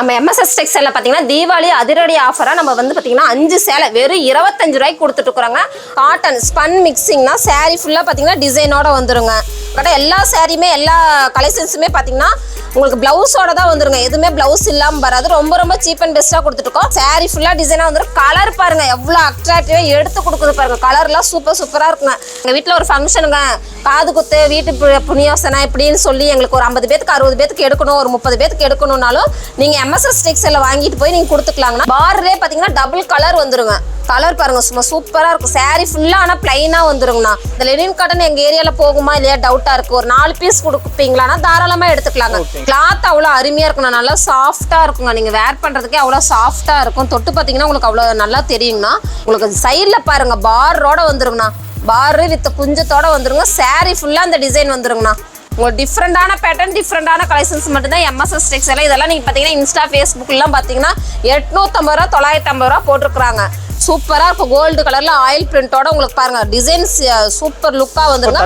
நம்ம எம்எஸ்எஸ் டெக்ஸ்டைல்ல பாத்தீங்கன்னா தீபாவளி அதிரடி ஆஃபரா நம்ம வந்து பாத்தீங்கன்னா 5 சேலை வெறும் 25 ரூபாய்க்கு கொடுத்துட்டு இருக்கோங்க. காட்டன் ஸ்பன் மிக்சிங்னா saree ஃபுல்லா பாத்தீங்கன்னா டிசைனோட வந்துருங்க. கரெக்டா எல்லா சாரியுமே எல்லா கலெக்ஷன்ஸுமே பாத்தீங்கன்னா உங்களுக்கு பிளவுஸோட தான் வந்துருங்க. எதுவுமே பிளவுஸ் இல்லாம வராது. ரொம்ப ரொம்ப சீப் அண்ட் பெஸ்டா கொடுத்துட்டு இருக்கோம். saree ஃபுல்லா டிசைனா வந்துரும். கலர் பாருங்க எவ்வளவு அட்ராக்டிவா எடுத்து கொடுக்குது பாருங்க. கலர்லாம் சூப்பரா இருக்குங்க. எங்க வீட்டுல ஒரு ஃபங்க்ஷனுங்க, காது குத்து, வீட்டு புண்ணியோசனை இப்படின்னு சொல்லி எங்களுக்கு ஒரு 50 பேத்துக்கு 60 பேத்துக்கு எடுக்கணும், ஒரு 30 பேத்துக்கு எடுக்கணும்னாலும் நீங்க எம்எஸ்எஸ் டெக்ஸ்டைல்ல வாங்கிட்டு போய் நீங்க கொடுத்துக்கலாங்கன்னா பார்டரே பாத்தீங்கன்னா டபுள் கலர் வந்துருங்க. கலர் பாருங்க சும்மா சூப்பரா இருக்கும். saree ஃபுல்லா ஆனா பிளைனா வந்துருங்கண்ணா. இந்த லெனின் காட்டன் எங்க ஏரியால போகுமா இல்லையா டவுட்டா இருக்கு. ஒரு 4 பீஸ் கொடுப்பீங்களான்னா தாராளமா எடுத்துக்கலாங்க. கிளாத் அவ்வளோ அருமையா இருக்குண்ணா. நல்லா சாஃப்டா இருக்குங்க. நீங்க வேர் பண்றதுக்கே அவ்வளோ சாஃப்டா இருக்கும். தொட்டு பாத்தீங்கன்னா உங்களுக்கு அவ்வளோ நல்லா தெரியுங்கண்ணா. உங்களுக்கு சைட்ல பாருங்க பார்டரோட வந்துருங்கண்ணா. பாரு வித் குஞ்சத்தோட வந்துருங்க. saree ஃபுல்லா அந்த டிசைன் வந்துருங்கண்ணா. உங்களுக்கு டிஃப்ரெண்டான பேட்டர்ன், டிஃப்ரெண்டான கலெக்ஷன்ஸ் மட்டும் தான் எம்எஸ்எஸ் டெக்ஸ்டைல். இதெல்லாம் நீங்க பாத்தீங்கன்னா இன்ஸ்டா, ஃபேஸ்புக்லாம் பாத்தீங்கன்னா 850 ரூபா 950 ரூபா போட்டிருக்காங்க. சூப்பரா இருக்கும். கோல்டு கலர்ல ஆயில் பிரிண்டோட உங்களுக்கு பாருங்க டிசைன்ஸ் சூப்பர் லுக்கா வந்துருங்க.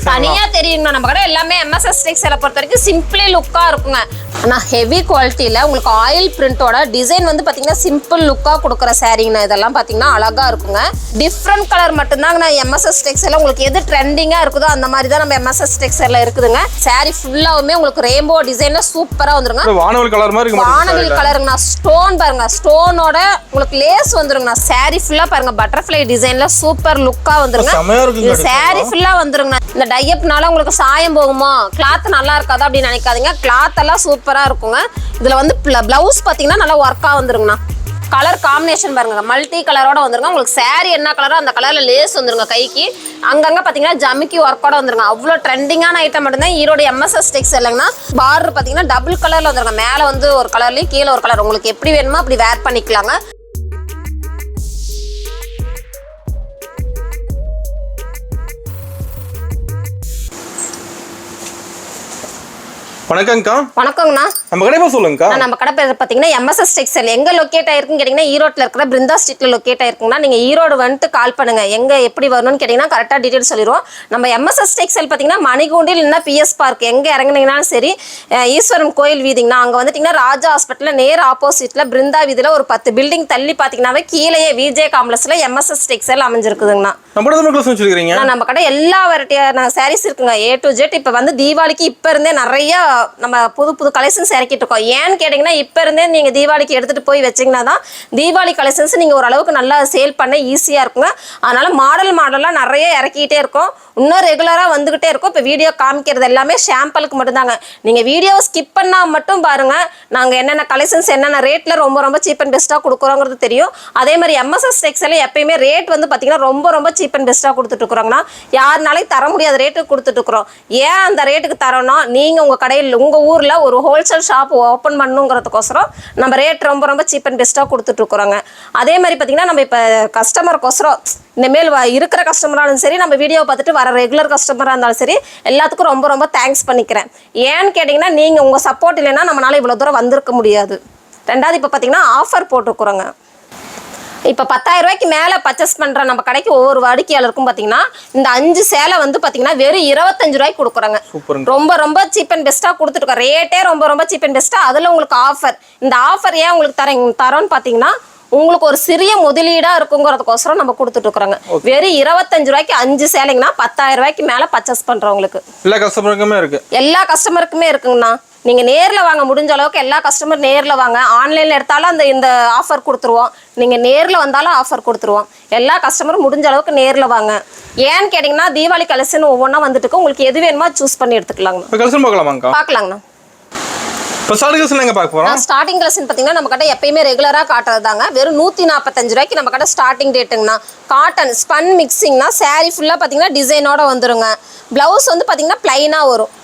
தனியா தெரியுங்க. நம்ம கடை எல்லாமே எம்எஸ்எஸ் டெக்ஸ்டைல பொறுத்த வரைக்கும் சிம்பிளி லுக்கா இருக்குங்க. ஆனா ஹெவி குவாலிட்டியில உங்களுக்கு ஆயில் பிரிண்டோட டிசைன் வந்து பாத்தீங்கன்னா சிம்பிள் லுக்கா கொடுக்குற சாரீங்கண்ணா. இதெல்லாம் பாத்தீங்கன்னா அழகா இருக்குங்க. டிஃப்ரெண்ட் கலர் மட்டும்தாங்க நான் எம்எஸ்எஸ் டெக்ஸ்டைல உங்களுக்கு எது ட்ரெண்டிங்கா இருக்குதோ அந்த மாதிரி தான் நம்ம எம்எஸ்எஸ் டெக்ஸ்டைல இருக்குதுங்க. சாரீ ஃபுல்லாவுமே உங்களுக்கு ரெயின்போ டிசைன்ல சூப்பரா வந்துருங்க. வானவில் கலர் மாதிரி இருக்கு. வானவில் கலருங்கண்ணா. ஸ்டோன் பாருங்க, ஸ்டோனோட உங்களுக்கு லேஸ் வந்துருங்கண்ணா. saree ஃபுல்லா பாருங்க பட்டர்ஃப்ளை டிசைன்ல சூப்பர் லுக்கா வந்துருங்க. இந்த saree ஃபுல்லா வந்துருங்க. இந்த டையப்னால உங்களுக்கு சாயம் போகுமா, கிளாத் நல்லா இருக்காது அப்படின்னு நினைக்காதீங்க. கிளாத் எல்லாம் சூப்பரா இருக்குங்க. இதுல வந்து பிளவுஸ் பாத்தீங்கன்னா நல்லா ஒர்க்கா வந்துருங்கண்ணா. கலர் காம்பினேஷன் பாருங்க மல்டி கலரோட வந்துருங்க. உங்களுக்கு saree என்ன கலரோ அந்த கலர்ல லேஸ் வந்துருங்க. கைக்கு அங்கங்க பாத்தீங்கன்னா ஜமிக்கி ஒர்க்கோட வந்துருங்க. அவ்வளோ ட்ரெண்டிங்கான ஐட்டம் மட்டும்தான் ஈரோடு எம்எஸ்எஸ் டெக்ஸ்டைல்னா. பார்டர் பாத்தீங்கன்னா டபுள் கலர்ல வந்துருங்க. மேல வந்து ஒரு கலர்லயும் கீழே ஒரு கலர். உங்களுக்கு எப்படி வேணுமோ அப்படி வேர் பண்ணிக்கலாங்க. வணக்கம்க்கா. வணக்கங்கண்ணா. நம்ம கடை பேர் சொல்லுங்கக்கா. நம்ம கடை பேர் பாத்தீங்கன்னா எம்எஸ்எஸ் டெக்ஸ்டைல். எங்க லொக்கேட் ஆயிருக்குன்னு கேட்டீங்கன்னா ஈரோட்ல இருக்கிற பிருந்தா ஸ்ட்ரீட்ல லொக்கேட் ஆயிருக்குங்கன்னா நீங்க ஈரோடு வந்துட்டு கால் பண்ணுங்க. எங்க எப்படி வரணும்னு கேட்டீங்கன்னா கரெக்டா டீடைல் சொல்லிடுவோம். நம்ம எம்எஸ்எஸ் டெக்ஸ்டைல் பாத்தீங்கன்னா மணிகூண்டில் இல்லைன்னா பிஎஸ் பார்க் எங்க இறங்குனீங்கன்னாலும் சரி, ஈஸ்வரன் கோயில் வீதிங்கண்ணா. அங்க வந்துட்டீங்கன்னா ராஜா ஹாஸ்பிட்டல் நேர் ஆப்போசிட்ல பிருந்தா வீதியில ஒரு 10 பில்டிங் தள்ளி பாத்தீங்கன்னாவே கீழே விஜே காம்ப்ளெக்ஸ்ல எம்எஸ்எஸ் டெக்ஸ்டைல் அமைஞ்சிருக்குதுங்கண்ணா. நம்ம கடை எல்லா வெரைட்டியான சாரீஸ் இருக்குங்க. A to Z. இப்ப வந்து தீபாவளிக்கு இப்ப இருந்தே நிறைய நம்ம புது கலெக்ஷன்ஸ் இறக்கிட்டு இருக்கோம். ஏன்னு கேட்டீங்கன்னா இப்ப இருந்தே நீங்க தீபாவளிக்கு எடுத்துட்டு போய் வச்சீங்கன்னா தான் தீபாவளி கலெக்ஷன்ஸ் நீங்க ஓரளவுக்கு நல்லா சேல் பண்ண ஈஸியா இருக்குங்க. அதனால மாடலா நிறைய இறக்கிட்டே இருக்கோம். இன்னும் ரெகுலரா வந்துகிட்டே இருக்கும். இப்ப வீடியோ காமிக்கிறது எல்லாமே சாம்பிளுக்கு மட்டும்தாங்க. நீங்க வீடியோ ஸ்கிப் பண்ணா மட்டும் பாருங்க. நாங்க என்னென்ன கலெக்ஷன்ஸ் என்னென்ன ரேட்ல ரொம்ப சீப் அண்ட் பெஸ்டா கொடுக்குறோங்கிறது தெரியும். அதே மாதிரி எம்எஸ்எஸ் டெக்ஸ்டைல் எப்பயுமே ரேட் வந்து பாத்தீங்கன்னா ரொம்ப சீப் அண்ட் பெஸ்டா கொடுத்துட்டு இருக்கிறோங்கன்னா யாருனாலையும் தர முடியாத ரேட்டுக்கு கொடுத்துட்டு இருக்கிறோம். ஏன் அந்த ரேட்டுக்கு தரோம்னா நீங்க உங்க கடையில் உங்க ஊர்ல ஒரு ஹோல்சேல் ஷாப் ஓப்பன் பண்ணுங்கிறதுக்கோசரம் நம்ம ரேட் ரொம்ப சீப் அண்ட் பெஸ்டா கொடுத்துட்டு இருக்கிறோங்க. அதே மாதிரி பாத்தீங்கன்னா நம்ம இப்ப கஸ்டமருக்கோசரம் இனிமேல் இருக்கிற கஸ்டமராலும் சரி, நம்ம வீடியோ பார்த்துட்டு வர ரெகுலர் கஸ்டமரா இருந்தாலும் சரி, எல்லாத்துக்கும் ரொம்ப தேங்க்ஸ் பண்ணிக்கிறேன். ஏன்னு கேட்டீங்கன்னா நீங்க உங்க சப்போர்ட் இல்லைன்னா நம்மளால இவ்வளவு தூரம் வந்திருக்க முடியாது. ரெண்டாவது இப்ப பாத்தீங்கன்னா ஆஃபர் போட்டுக்கிறோங்க. இப்போ 10,000 ரூபாய்க்கு மேலே பர்ச்சேஸ் பண்ணுற நம்ம கடைக்கு ஒவ்வொரு வாடிக்கையாளருக்கும் பார்த்தீங்கன்னா இந்த 5 சேலை வந்து பார்த்தீங்கன்னா வெறும் 25 ரூபாய்க்கு கொடுக்குறாங்க. ரொம்ப சீப் அண்ட் பெஸ்ட்டாக கொடுத்துருக்கோம். ரேட்டே ரொம்ப சீப் அண்ட் பெஸ்ட்டாக. அதில் உங்களுக்கு ஆஃபர். இந்த ஆஃபர் ஏன் உங்களுக்கு தரோன்னு பார்த்தீங்கன்னா உங்களுக்கு ஒரு சிறிய முதலீடா இருக்குங்கிறதுக்கோசரம் நம்ம கொடுத்துட்டு இருக்கிறோங்க. வெறும் 25 ரூபாய்க்கு 5 சேலைங்கன்னா 10,000 ரூபாய்க்கு மேலே பர்ச்சேஸ் பண்ணுறவங்களுக்கு எல்லா கஸ்டமருக்குமே இருக்குங்கண்ணா. நீங்க நேர்ல வாங்க. முடிஞ்ச அளவுக்கு எல்லா கஸ்டமர் நேர்ல வாங்க. ஆன்லைன்ல எடுத்தாலும் இந்த ஆஃபர் கொடுத்துருவோம். நீங்க நேர்ல வந்தாலும் ஆஃபர் கொடுத்துருவோம். எல்லா கஸ்டமரும் முடிஞ்ச அளவுக்கு நேர்ல வாங்க. ஏன்னு கேட்டீங்கன்னா தீபாவளி கலெக்ஷன் ஒவ்வொன்றா வந்துட்டு உங்களுக்கு எது வேணுமோ சூஸ் பண்ணி எடுத்துக்கலாங்க. பாக்கலாங்கண்ணா. ஸ்டார்டிங் கலெக்ஷன் பாத்தீங்கன்னா நம்ம கடை எப்பயுமே ரெகுலரா காட்டுறதாங்க. வெறும் 145 ரூபாய்க்கு நம்ம கடை ஸ்டார்டிங் ரேட்டுங்கண்ணா. காட்டன் ஸ்பன் மிக்சிங்னா saree ஃபுல்லா பாத்தீங்கன்னா டிசைனோட வந்துருங்க. பிளவுஸ் வந்து பாத்தீங்கன்னா பிளைனா வரும்.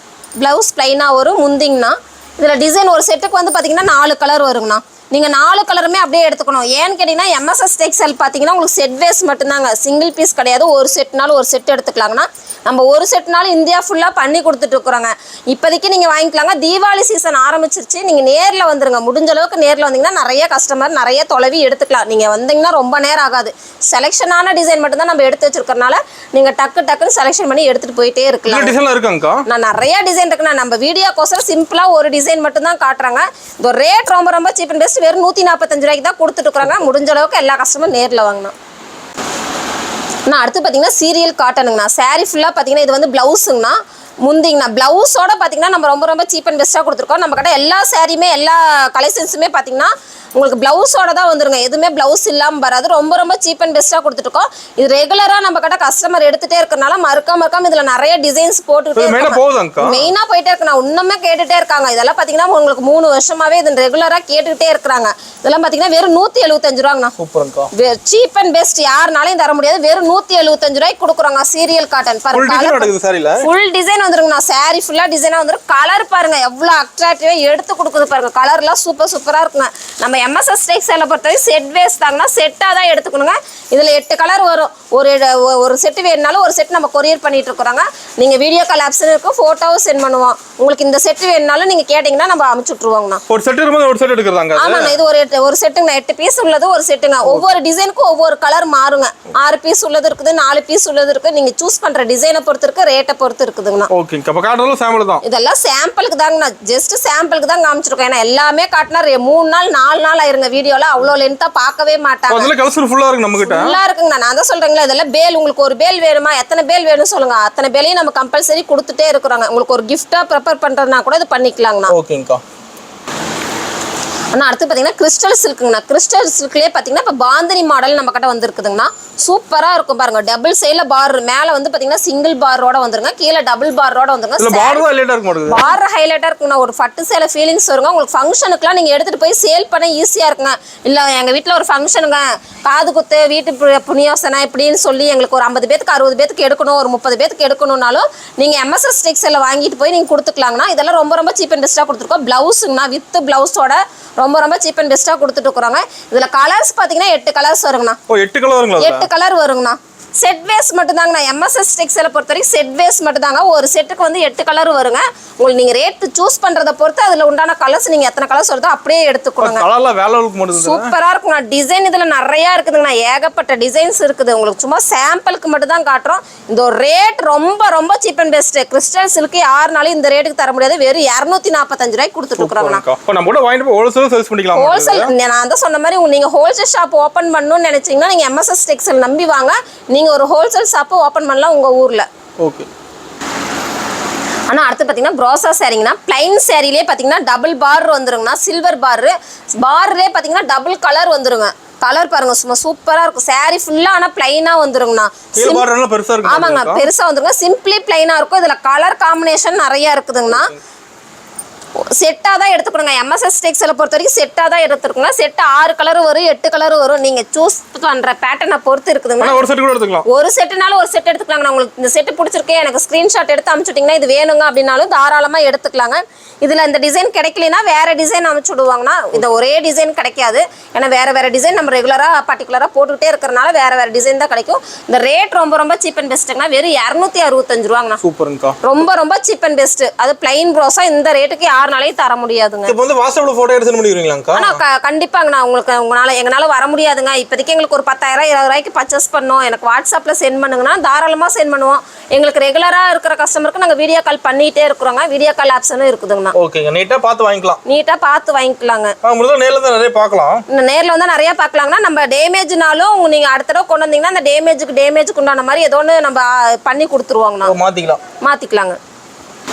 முந்திங்கன்னா இதுல டிசைன் ஒரு செட்டுக்கு வந்து பாத்தீங்கன்னா 4 கலர் வருங்கண்ணா. நீங்க 4 கலருமே அப்படியே எடுத்துக்கணும். ஏன்னு கேட்டீங்கன்னா எம்எஸ்எஸ் டெக்ஸ்டைல் பாத்தீங்கன்னா உங்களுக்கு செட் வேஸ் மட்டும்தாங்க, சிங்கிள் பீஸ் கிடையாது. ஒரு செட்னாலும் ஒரு செட் எடுத்துக்கலாங்கன்னா நம்ம ஒரு செட்னாலும் இந்தியா ஃபுல்லா பண்ணி கொடுத்துட்டு இருக்கிறோங்க. இப்போதைக்கு நீங்க வாங்கிக்கலாங்க. தீபாவளி சீசன் ஆரம்பிச்சிருச்சு. நீங்க நேர்ல வந்துருங்க, முடிஞ்ச அளவுக்கு நேர்ல வந்தீங்கன்னா நிறைய கஸ்டமர் நிறைய தொலைவி எடுத்துக்கலாம். நீங்க வந்தீங்கன்னா ரொம்ப நேரம் ஆகாது. செலெக்ஷனான டிசைன் மட்டும் தான் நம்ம எடுத்து வச்சிருக்கறனால நீங்க டக்குன்னு செலெக்ஷன் பண்ணி எடுத்துட்டு போயிட்டே இருக்கலாம். டிசைன்ல இருக்காங்கக்கா? நான் நிறைய டிசைன் இருக்குண்ணா. நம்ம வீடியோக்கோசரம் சிம்பிளா ஒரு டிசைன் மட்டும் தான் காட்டுறாங்க. இந்த ரேட் ரொம்ப சீப் அண்ட் பெஸ்ட். வெறும் 145 ரூபாய்க்கு தான் கொடுத்துட்டு இருக்காங்க. முடிஞ்ச அளவுக்கு எல்லா கஸ்டமரும் நேர்ல வாங்கணும். நான் அடுத்து பார்த்தீங்கன்னா சீரியல் காட்டனுங்கண்ணா. சாரீ ஃபுல்லாக பார்த்தீங்கன்னா இது வந்து பிளவுஸுங்கண்ணா. முந்திங்கண்ணா பிளவுஸோட பார்த்தீங்கன்னா நம்ம ரொம்ப சீப் அண்ட் பெஸ்ட்டாக கொடுத்துருக்கோம். நம்ம கிட்ட எல்லா சாரியுமே எல்லா கலெக்ஷன்ஸுமே பார்த்தீங்கன்னா உங்களுக்கு பிளவுஸோட தான் வந்துருங்க. எதுவுமே பிளவுஸ் இல்லாமல் வராது. ரொம்ப சீப் அண்ட் பெஸ்ட்டாக கொடுத்துருக்கோம். இது ரெகுலராக நம்ம கிட்ட கஸ்டமர் எடுத்துகிட்டே இருக்கிறனால மறக்காம இதில் நிறைய டிசைன்ஸ் போட்டுக்கிட்டே இருக்காங்க. மெயினாக போயிட்டே இருக்கு. நான் இன்னுமே கேட்டுகிட்டே இருக்காங்க. இதெல்லாம் பார்த்தீங்கன்னா உங்களுக்கு 3 வருஷமாவே இது ரெகுலராக கேட்டுக்கிட்டே இருக்கிறாங்க. இதெல்லாம் பார்த்தீங்கன்னா வெறும் 175 ரூபாங்கண்ணா. சீப் அண்ட் பெஸ்ட் யாருனாலையும் தர முடியாது. வெறும் 175 ரூபாய்க்கு கொடுக்குறாங்க. சீரியல் காட்டன் பாருங்க, ஃபுல் டிசைன் வந்துருங்கண்ணா. சாரி ஃபுல்லாக டிசைனாக வந்துடும். கலர் பாருங்க எவ்வளோ அட்ராக்டிவாக எடுத்து கொடுக்குது பாருங்க. கலர்லாம் சூப்பராக இருக்குங்க. நம்ம எம்எஸ்எஸ் டெக்ஸ்டைலை பொறுத்தவரை செட் வேஸ் தாங்கன்னா செட்டாக தான் எடுத்துக்கணுங்க. இதில் 8 கலர் வரும். ஒரு செட்டு வேணுனாலும் ஒரு செட் நம்ம கொரியர் பண்ணிட்டு இருக்கிறோங்க. நீங்கள் வீடியோ கால் ஆப்ஷன் இருக்கும், ஃபோட்டோவும் சென்ட் பண்ணுவோம். உங்களுக்கு இந்த செட்டு வேணுனாலும் நீங்கள் கேட்டிங்கன்னா நம்ம அமுச்சு விட்ருவோங்கண்ணா. ஒரு செட் எடுக்கிறாங்க. ஆமாண்ணா, இது ஒரு செட்டுங்க. 8 பீஸ் உள்ளது ஒரு செட்டுங்க. ஒவ்வொரு டிசைனுக்கும் ஒவ்வொரு கலர் மாறுங்க. 6 பீஸ் உள்ளது இருக்குது, 4 பீஸ் உள்ளது இருக்குது. நீங்கள் சூஸ் பண்ணுற டிசைனை பொறுத்து இருக்கு, ரேட்டை பொறுத்து இருக்குதுங்கண்ணா. இதெல்லாம் சாம்பிளுக்கு தாங்கண்ணா. ஜஸ்ட் சாம்பிளுக்கு தான் காமிச்சிருக்கோம். ஏன்னா எல்லாமே காட்டினா 3 நாள் 4 நாள் ஆயிருங்க. வீடியோல அவ்வளோ லென்த்தா பார்க்கவே மாட்டாங்க. ஃபுல்லா இருக்குங்க. நான் தான் சொல்றேங்களா, இதெல்லாம் பேல். உங்களுக்கு ஒரு பேல் வேணுமா, எத்தனை பேல் வேணும் சொல்லுங்க. அத்தனை பேலையும் நம்ம கம்பல்சரி கொடுத்துட்டே இருக்கிறோங்க. உங்களுக்கு ஒரு கிஃப்டா ப்ரிப்பேர் பண்றதுனா கூட இது பண்ணிக்கலாங்கண்ணா. ஓகேங்கக்கா. ஆனால் அடுத்து பார்த்தீங்கன்னா கிறிஸ்டல் சில்க்குங்கண்ணா. கிறிஸ்டல் சில்க்லேயே பார்த்தீங்கன்னா இப்போ பாந்தினி மாடல் நம்ம கிட்ட வந்துருக்குதுங்கண்ணா. சூப்பராக இருக்கும் பாருங்க. டபுள் சைடில் பார், மேலே வந்து பார்த்தீங்கன்னா சிங்கிள் பாரோட வந்துருங்க, கீழே டபுள் பாரோட வந்துருங்க. பார் ஹைலைட்டாக இருக்குங்கண்ணா. ஒரு பட்டு சேலை ஃபீலிங்ஸ் வருங்க. உங்களுக்கு ஃபங்க்ஷனுக்குலாம் நீங்கள் எடுத்துகிட்டு போய் சேல் பண்ண ஈஸியாக இருக்குங்க. இல்லை எங்கள் வீட்டில் ஒரு ஃபங்க்ஷனுங்க, காது குத்து, வீட்டு புனியோசனை இப்படின்னு சொல்லி எங்களுக்கு ஒரு 50 பேத்துக்கு 60 பேத்துக்கு எடுக்கணும், ஒரு 30 பேத்துக்கு எடுக்கணும்னாலும் நீங்கள் எம்எஸ்எஸ் டெக்ஸ்டைலில் வாங்கிட்டு போய் நீங்கள் கொடுத்துக்கலாங்கண்ணா. இதெல்லாம் ரொம்ப சீப் அண்ட் பெஸ்ட்டாக கொடுத்துருக்கோம். ப்ளவுஸுங்கண்ணா, வித் ப்ளவுஸோட ரொம்ப சீப் அண்ட் பெஸ்ட்டாக கொடுத்துட்டு இருக்கிறோங்க. இதில் கலர்ஸ் பார்த்தீங்கன்னா 8 கலர்ஸ் வருங்கண்ணா. 8 கலர் வருங்கண்ணா. செட் வேஸ் மட்டும் தாங்கண்ணா. எம்எஸ்எஸ் டெக்ஸ்டைலை பொறுத்த வரைக்கும் செட் வேஸ் மட்டும் தாங்க. ஒரு செட்டுக்கு வந்து 8 கலர் வருங்க. உங்களுக்கு நீங்கள் ரேட்டு சூஸ் பண்ணுறதை பொறுத்து அதில் உண்டான கலர்ஸ் நீங்கள் எத்தனை கலர்ஸ் வருதோ அப்படியே எடுத்துக்கோங்க. சூப்பராக இருக்குங்கண்ணா. டிசைன் இதில் நிறையா இருக்குதுங்கண்ணா. ஏகப்பட்ட டிசைன்ஸ் இருக்குது. உங்களுக்கு சும்மா சாம்பிளுக்கு மட்டும் தான் காட்டுறோம். இந்த ஒரு ரேட் ரொம்ப cheap and best. Crystal silk யாருனாலும் இந்த ரேட்டுக்கு தர முடியாது. வெறும் 245 ரூபாய்க்கு கொடுத்துட்டு இருக்கிறோங்கண்ணா. ஹோல்சேல் நான் தான் சொன்ன மாதிரி நீங்கள் ஹோல்சேல் ஷாப் ஓப்பன் பண்ணணும்னு நினைச்சீங்கன்னா நீங்கள் எம்எஸ்எஸ் டெக்ஸ்டைல் நம்பி வாங்க. நீங்க ஒரு ஹோல்சேல் ஷாப் ஓபன் பண்ணலாம் உங்க ஊர்ல. ஓகே. ஆனா அடுத்து பாத்தீங்கன்னா ப்ரோசா சாரிங்கனா. ப்ளைன் சாரிலே பாத்தீங்கன்னா டபுள் பார் வந்துருங்கனா. சில்வர் பார்லே பாத்தீங்கன்னா டபுள் கலர் வந்துருங்க. கலர் பாருங்க சும்மா சூப்பரா இருக்கும். சாரி ஃபுல்லா ஆனா ப்ளைனா வந்துருங்கனா. ஆமாங்க, பெருசா வந்துருங்க. சிம்பிளி ப்ளைனா இருக்கும். இதுல கலர் காம்பினேஷன் நிறைய இருக்குதுங்கனா. செட்டாக தான் எடுத்துக்கணுங்க. எம்எஸ்எஸ் டெக்ஸ்டைலை பொறுத்த வரைக்கும் செட்டாக தான் எடுத்துருக்குங்க. செட்டு 6 கலர் வரும், 8 கலர் வரும். நீங்கள் சூஸ் பண்ணுற பேட்டர்னை பொறுத்து இருக்குதுங்க. ஒரு செட் கூட எடுத்துக்கலாம். ஒரு செட்டுனாலும் ஒரு செட் எடுத்துக்கலாங்க. உங்களுக்கு இந்த செட்டு பிடிச்சிருக்கு, எனக்கு ஸ்க்ரீன்ஷாட் எடுத்து அனுப்பிச்சுட்டிங்கன்னா இது வேணுங்க அப்படின்னாலும் தாராளமாக எடுத்துக்கலாங்க. இதில் இந்த டிசைன் கிடைக்கலனா வேறு டிசைன் அனுப்பிச்சு விடுவாங்கன்னா இந்த ஒரே டிசைன் கிடைக்காது. ஏன்னா வேறு டிசைன் நம்ம ரெகுலராக பர்டிகுலராக போட்டுக்கிட்டே இருக்கிறனால வேறு டிசைன் தான் கிடைக்கும். இந்த ரேட் ரொம்ப சீப் அண்ட் பெஸ்ட்டுங்கண்ணா. வெறும் 265 ரூபாங்கண்ணா. சூப்பருங்கக்கா. ரொம்ப சீப் அண்ட் பெஸ்ட். அது பிளைன் ப்ரோஸா இந்த ரேட்டுக்கு யாருனாலையும் தர முடியாதுங்க. இப்போ வந்து வாட்ஸ்அப்ல போட்டோ எடுத்து பண்ணிடுவீங்களாங்கக்கா? ஆனா கண்டிப்பாங்கண்ணா. எங்களால வர முடியாதுங்க. இப்போதைக்கு எங்களுக்கு ஒரு 10,000 20,000 ரூபாய்க்கு பர்ச்சேஸ் பண்ணோம், எனக்கு வாட்ஸ்அப்ல சென்ட் பண்ணுங்கன்னா தாராளமாக சென்ட் பண்ணுவோம். எங்களுக்கு ரெகுலராக இருக்கிற கஸ்டமருக்கு நாங்கள் வீடியோ கால் பண்ணிகிட்டே இருக்கிறோங்க. வீடியோ கால் ஆப்ஷனும் இருக்குதுங்கண்ணா. ஓகேங்க. நீட்டாக பார்த்து வாங்கிக்கலாங்க. நேரில் வந்து நிறைய பார்க்கலாம். நேரில் வந்து நிறைய பார்க்கலாங்கன்னா நம்ம டேமேஜ்னாலும் நீங்கள் அடுத்த தடவை கொண்டு வந்தீங்கன்னா அந்த டேமேஜுக்கு உண்டான மாதிரி ஏதோ ஒன்று நம்ம பண்ணி கொடுத்துருவாங்கண்ணா. மாற்றிக்கலாங்க.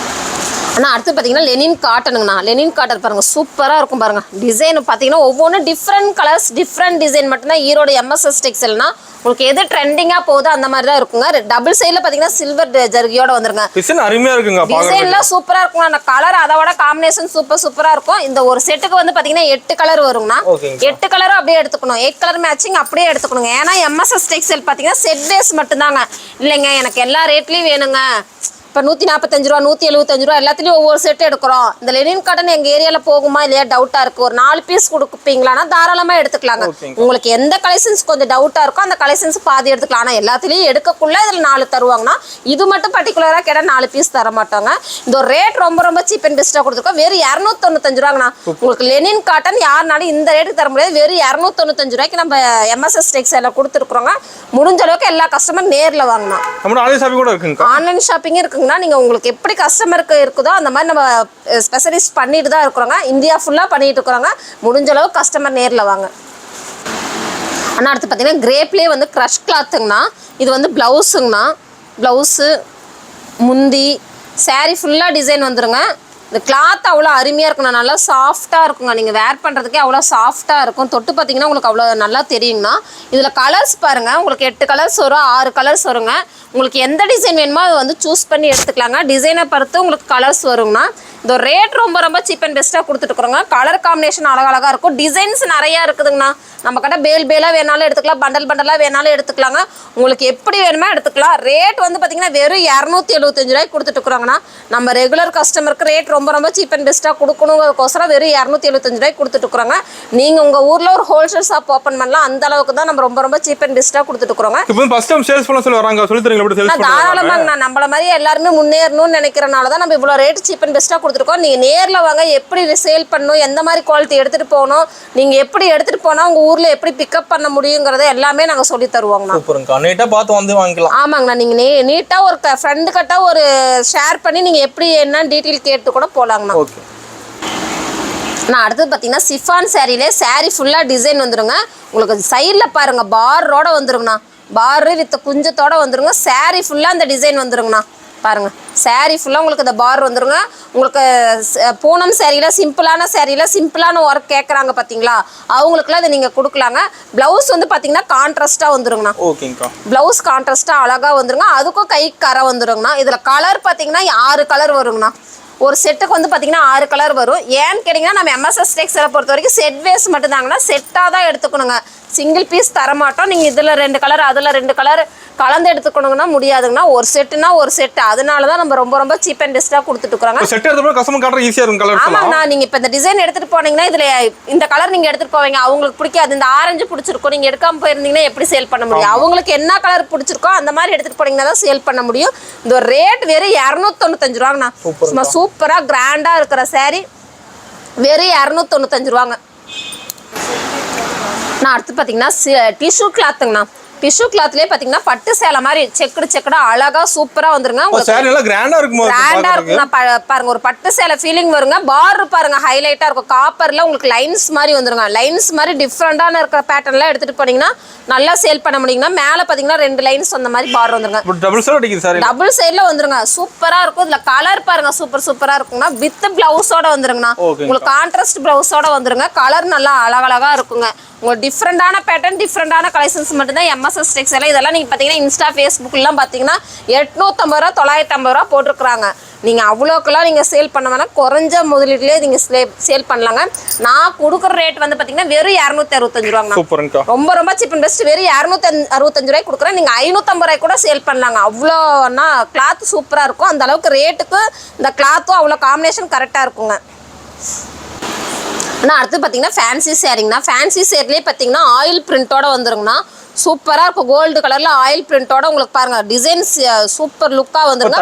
ஆனால் அடுத்து பார்த்தீங்கன்னா லெனின் காட்டனுங்கண்ணா. லெனின் காட்டன் பாருங்கள் சூப்பராக இருக்கும் பாருங்கள். டிசைன் பார்த்தீங்கன்னா ஒவ்வொன்றும் டிஃப்ரெண்ட் கலர்ஸ், டிஃப்ரெண்ட் டிசைன் மட்டும்தான் ஈரோடு எம்எஸ்எஸ் டெக்ஸ்டைல்னா. உங்களுக்கு எது ட்ரெண்டிங்காக போகுதோ அந்த மாதிரி தான் இருக்குங்க. டபுள் சைடில் பார்த்தீங்கன்னா சில்வர் ஜர்கியோட வந்துருங்க. அருமையாக இருக்குங்க. டிசைன்லாம் சூப்பராக இருக்குங்க. அந்த கலர் அதோட காம்பினேஷன் சூப்பராக இருக்கும். இந்த ஒரு செட்டுக்கு வந்து பார்த்தீங்கன்னா 8 கலர் வருங்கண்ணா. 8 கலரும் அப்படியே எடுத்துக்கணும். 8 கலர் மேட்சிங் அப்படியே எடுத்துக்கணுங்க. ஏன்னா எம்எஸ்எஸ் டெக்ஸ்டைல் பார்த்தீங்கன்னா செட் வேஸ் மட்டும்தாங்க. இல்லைங்க எனக்கு எல்லா ரேட்லேயும் வேணுங்க, இப்போ 145 ரூபா 175 ரூபா எல்லாத்துலேயும் ஒவ்வொரு செட்டு எடுக்கிறோம். இந்த லெனின் காட்டன் எங்கள் ஏரியாவில் போகுமா இல்லையா டவுட்டாக இருக்குது. ஒரு 4 பீஸ் கொடுப்பீங்களான்னா தாராளமாக எடுத்துக்கலாங்க. உங்களுக்கு எந்த கலெக்ஷன்ஸ் கொஞ்சம் டவுட்டாக இருக்கோ அந்த கலெக்ஷன்ஸ் பாதி எடுத்துக்கலாம். ஆனால் எல்லாத்துலேயும் எடுக்கக்குள்ள இதில் 4 தருவாங்கன்னா இது மட்டும் பர்டிகுலராக கேட்டால் 4 பீஸ் தர மாட்டாங்க. இந்த ஒரு ரேட் ரொம்ப ரொம்ப சீப் அண்ட் பெஸ்ட்டாக கொடுத்துருக்கோம். வெறும் 295 ரூபாங்கண்ணா. உங்களுக்கு லெனின் காட்டன் யாருனாலும் இந்த ரேட்டுக்கு தர முடியாது. வெறும் 295 ரூபாய்க்கு நம்ம எம்எஸ்எஸ் டெக்ஸ்டைலில் கொடுத்துருக்குறோங்க. முடிஞ்ச அளவுக்கு எல்லா கஸ்டமர் நேரில் வாங்கணும். ஆன்லைன் ஷாப்பிங் கூட இருக்குங்க. ஆன்லைன் ஷாப்பிங் இருக்குங்கன்னா நீங்கள் உங்களுக்கு எப்படி கஸ்டமருக்கு இருக்குதோ அந்த மாதிரி நம்ம ஸ்பெஷலிஸ்ட் பண்ணிட்டு தான் இருக்கிறோங்க. இந்தியா ஃபுல்லாக பண்ணிட்டு இருக்கிறோங்க. முடிஞ்ச அளவுக்கு கஸ்டமர் நேரில் வாங்க. ஆனால் அடுத்து பார்த்தீங்கன்னா கிரேப்லேயே வந்து க்ரஷ் கிளாத்துங்கண்ணா. இது வந்து ப்ளவுஸுங்கண்ணா. ப்ளவுஸு முந்தி சாரீ ஃபுல்லாக டிசைன் வந்துடுங்க. இந்த கிளாத் அவ்வளோ அருமையாக இருக்குண்ணா. நல்லா சாஃப்டாக இருக்குங்க. நீங்கள் வேர் பண்ணுறதுக்கே அவ்வளோ சாஃப்டாக இருக்கும். தொட்டு பார்த்தீங்கன்னா உங்களுக்கு அவ்வளோ நல்லா தெரியுங்கண்ணா. இதில் கலர்ஸ் பாருங்கள். உங்களுக்கு 8 கலர்ஸ் வரும், 6 கலர்ஸ் வருங்க. உங்களுக்கு எந்த டிசைன் வேணுமோ அதை வந்து சூஸ் பண்ணி எடுத்துக்கலாங்க. டிசைனை பொறுத்து உங்களுக்கு கலர்ஸ் வருங்கண்ணா. இந்த ரேட் ரொம்ப ரொம்ப சீப் அண்ட் பெஸ்ட்டாக கொடுத்துட்டுருக்குறோங்க. கலர் காம்பினேஷன் அழகழகாக இருக்கும். டிசைன்ஸ் நிறையா இருக்குதுங்கண்ணா. நம்ம கிட்ட பேலாக வேணாலும் எடுத்துக்கலாம், பண்டலாக வேணாலும் எடுத்துக்கலாங்க. உங்களுக்கு எப்படி வேணுமோ எடுத்துக்கலாம். ரேட் வந்து பார்த்தீங்கன்னா வெறும் 275 ரூபாய்க்கு கொடுத்துட்டுருக்குறோங்கண்ணா. நம்ம ரெகுலர் கஸ்டமருக்கு ரேட் ரொம்ப ரொம்ப சீப் அண்ட் பெஸ்ட்டாக கொடுக்கணுங்கிறதுக்கோசரம் வெறும் 275 ரூபாய்க்கு கொடுத்துட்டுருக்குறோங்க. நீங்கள் உங்கள் ஊரில் ஒரு ஹோல்சேல் ஷாப் ஓப்பன் பண்ணலாம். அந்த அளவுக்கு தான் நம்ம ரொம்ப ரொம்ப சீப் அண்ட் பெஸ்ட்டாக கொடுத்துட்டுருக்குறோங்க. இப்போ ஃபர்ஸ்ட் டைம் சேல்ஸ் பண்ண சொல்லி வராங்க. சொல்லி தரீங்களா எப்படி சேல்ஸ் பண்ணுவாங்க? தாராளமாக நம்மள மாதிரி எல்லாருமே முன்னேறணும்னு நினைக்கிறனால தான் நம்ம இவ்வளோ ரேட் சீப் அண்ட் பெஸ்ட்டாக கொடுத்துருக்கோம். நீங்கள் நேரில் வாங்க. எப்படி சேல் பண்ணணும், எந்த மாதிரி குவாலிட்டி எடுத்துகிட்டு போகணும், நீங்கள் எப்படி எடுத்துகிட்டு போனால் உங்கள் ஊரில் எப்படி பிக்கப் பண்ண முடியுங்கிறத எல்லாமே நாங்கள் சொல்லி தருவோங்கண்ணா. சூப்பர்ங்கக்கா. நீட்டாக பார்த்து வந்து வாங்கிக்கலாம். ஆமாங்கண்ணா. நீங்கள் நீட்டாக ஒரு ஃப்ரெண்டு கிட்ட ஒரு ஷேர் பண்ணி நீங்கள் எப்படி என்ன டீட்டெயில் கேட்டு கூட போகலாங்கண்ணா. ஓகே. நான் அடுத்தது பார்த்தீங்கன்னா சிஃபான் சாரிலே சாரி ஃபுல்லாக டிசைன் வந்துடுங்க. உங்களுக்கு சைடில் பாருங்கள் பாரோட வந்துருங்கண்ணா. பாரு வித் குஞ்சத்தோட வந்துருங்க. சாரி ஃபுல்லாக அந்த டிசைன் வந்துருங்கண்ணா. பாருங்கள் சாரீ ஃபுல்லாக உங்களுக்கு இந்த பார் வந்துருங்க. உங்களுக்கு பூனம் சாரியில் சிம்பிளான ஒர்க் கேட்குறாங்க பார்த்தீங்களா, அவங்களுக்குலாம் இதை நீங்கள் கொடுக்கலாங்க. ப்ளவுஸ் வந்து பார்த்தீங்கன்னா கான்ட்ராஸ்ட்டாக வந்துருங்கண்ணா. ஓகேங்கக்கா. ப்ளவுஸ் கான்ட்ராஸ்ட்டாக அழகாக வந்துருங்க. அதுக்கும் கை கரை வந்துருங்கண்ணா. இதில் கலர் பார்த்தீங்கன்னா 6 கலர் வருங்கண்ணா. ஒரு செட்டுக்கு வந்து பார்த்தீங்கன்னா 6 கலர் வரும். ஏன்னு கேட்டிங்கன்னா நம்ம எம்எஸ்எஸ் டெக்ஸ்டைலை பொறுத்த வரைக்கும் செட் வேஸ் மட்டும்தாங்கன்னா செட்டாக தான் எடுத்துக்கணுங்க. Single piece தரமாட்டோம். நீங்கள் இதில் 2 கலர் அதில் 2 கலர் கலந்து எடுத்துக்கணுங்கன்னா முடியாதுங்கண்ணா. ஒரு செட்டுனா ஒரு செட்டு. அதனால தான் நம்ம ரொம்ப ரொம்ப சீப் அண்ட் பெஸ்ட்டாக கொடுத்துட்டுருக்குறாங்க. செட் எடுத்து கஸ்டமர் காட்டுற ஈஸியாக இருக்கும் கலர். ஆமாங்கண்ணா. நீங்கள் இப்போ இந்த டிசைன் எடுத்துகிட்டு போனீங்கன்னா இதில் இந்த கலர் நீங்கள் எடுத்துகிட்டு போவீங்க. அவங்களுக்கு பிடிக்காது. இந்த ஆரஞ்சு பிடிச்சிருக்கும். நீங்கள் எடுக்காமல் போயிருந்தீங்கன்னா எப்படி சேல் பண்ண முடியும்? அவங்களுக்கு என்ன கலர் பிடிச்சிருக்கோ அந்த மாதிரி எடுத்துகிட்டு போனீங்கன்னா தான் சேல் பண்ண முடியும். இந்த ரேட் வெறும் 295 ரூபாங்கண்ணா. சும்மா சூப்பராக கிராண்டாக இருக்கிற சாரீ வெறும் 295 ரூபாங்க. நான் அடுத்து பார்த்தீங்கன்னா டிஷ்யூ கிளாத்துங்கண்ணா. டிஷ்யூ கிளாத்லேயே பார்த்தீங்கன்னா பட்டு சேலை மாதிரி செக்குடா அழகாக சூப்பராக வந்துருங்க. கிராண்டாக இருக்குங்க. பாருங்க ஒரு பட்டு சேலை ஃபீலிங் வருங்க. பார் பாருங்க ஹைலைட்டாக இருக்கும். காப்பரில் உங்களுக்கு லைன்ஸ் மாதிரி வந்துருங்க. லைன்ஸ் மாதிரி டிஃப்ரெண்டான இருக்கிற பேட்டர்ன்லாம் எடுத்துகிட்டு போனீங்கன்னா நல்லா சேல் பண்ண முடியுங்கன்னா. மேலே பார்த்தீங்கன்னா 2 லைன்ஸ் அந்த மாதிரி பார் வந்துருங்க. டபுள் சைடில் வந்துருங்க. சூப்பராக இருக்கும். இதில் கலர் பாருங்க சூப்பராக இருக்குங்க. வித் பிளவுஸோட வந்துருங்கண்ணா. உங்களுக்கு கான்ட்ராஸ்ட் பிளவுஸோட வந்துருங்க. கலர் நல்லா அழகழகாக இருக்குங்க. உங்களுக்கு டிஃப்ரெண்டான பேட்டர்ன் டிஃப்ரெண்டான கலெக்ஷன்ஸ் மட்டும்தான் எம்எஸ்எஸ் டெக்ஸ்டைல். இதெல்லாம் நீங்கள் பார்த்தீங்கன்னா இன்ஸ்டா ஃபேஸ்புக்கெலாம் பார்த்தீங்கன்னா 850 ரூபா 950 ரூபா போட்டிருக்குறாங்க. நீங்கள் அவ்வளோக்கெல்லாம் நீங்கள் சேல் பண்ண வேணாம். குறைஞ்ச முதலீட்டிலே நீங்கள் சேல் பண்ணலாங்க. நான் கொடுக்குற ரேட் வந்து பார்த்தீங்கன்னா வெறும் 265 ரூபாங்க. ரொம்ப ரொம்ப சீப் அண்ட் பெஸ்ட். வெறும் 265 ரூபாய்க்கு கொடுக்குறேன். நீங்கள் 550 ரூபாய்க்கு கூட சேல் பண்ணலாங்க. அவ்வளோன்னா கிளாத் சூப்பராக இருக்கும். அந்த அளவுக்கு ரேட்டுக்கு இந்த கிளாத்தும் அவ்வளோ காம்பினேஷன் கரெக்டாக இருக்குங்க. ஆனால் அடுத்து பார்த்தீங்கன்னா ஃபேன்சி சேரீங்கண்ணா. ஃபேன்சி சேரீலேயே பார்த்தீங்கன்னா ஆயில் பிரிண்டோட வந்துருங்கண்ணா. சூப்பராக இருக்கும். கோல்டு கலரில் ஆயில் பிரிண்டோட உங்களுக்கு பாருங்க டிசைன்ஸ் சூப்பர் லுக்காக வந்துருங்க.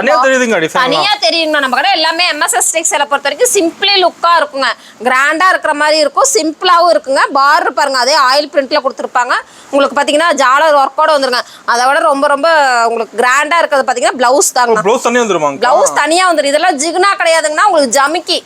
தனியாக தெரியுங்கண்ணா. நம்ம கடை எல்லாமே எம்எஸ்எஸ் டெக்ஸ்டைலை பொறுத்த வரைக்கும் சிம்பிளி லுக்காக இருக்குங்க. கிராண்டாக இருக்கிற மாதிரி இருக்கும். சிம்பிளாகவும் இருக்குங்க. பார் பாருங்க அதே ஆயில் பிரிண்ட்டில் கொடுத்துருப்பாங்க. உங்களுக்கு பார்த்தீங்கன்னா ஜாலர் ஒர்க்கோட வந்துருங்க. அதை விட ரொம்ப ரொம்ப உங்களுக்கு கிராண்டாக இருக்கிறது பார்த்தீங்கன்னா ப்ளவுஸ் தாங்க. ப்ளவுஸ் தனியாக வந்துடும். இதெல்லாம் ஜிகுனா கிடையாதுங்கன்னா உங்களுக்கு ஜமிக்கி.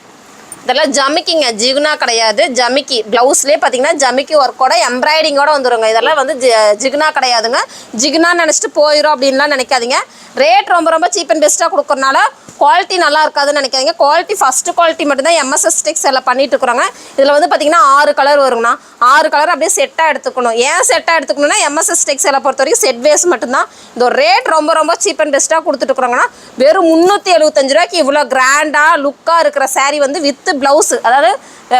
இதெல்லாம் ஜமிக்கிங்க. ஜிகுனா கிடையாது, ஜமிக்கி. ப்ளவுஸ்லேயே பார்த்தீங்கன்னா ஜமிக்கி ஒர்க்கோட எம்ப்ராய்டிங்கோட வந்துருங்க. இதெல்லாம் வந்து ஜிகுனா கிடையாதுங்க. ஜிகுனான்னு நினச்சிட்டு போயிடும் அப்படின்லாம் நினைக்காதீங்க. ரேட் ரொம்ப ரொம்ப சீப் அண்ட் பெஸ்ட்டாக கொடுக்குறனால குவாலிட்டி நல்லா இருக்காதுன்னு நினைக்காதீங்க. குவாலிட்டி ஃபஸ்ட்டு குவாலிட்டி மட்டும்தான் எம்எஸ்எஸ் டெக்ஸ்டைலில் பண்ணிட்டு இருக்கிறாங்க. இதில் வந்து பார்த்தீங்கன்னா 6 கலர் வருங்கண்ணா. 6 கலர் அப்படியே செட்டாக எடுத்துக்கணும். ஏன் செட்டாக எடுத்துக்கணும்னா எம்எஸ்எஸ் டெக்ஸ்டைலை பொறுத்த வரைக்கும் செட் வேஸ் மட்டும்தான். இந்த ஒரு ரேட் ரொம்ப ரொம்ப சீப் அண்ட் பெஸ்ட்டாக கொடுத்துட்டுருக்குறாங்கன்னா வெறும் 375 ரூபாய்க்கு இவ்வளோ கிராண்டாக லுக்காக இருக்கிற சாரீ வந்து வித் ப்ளவுஸ். அதாவது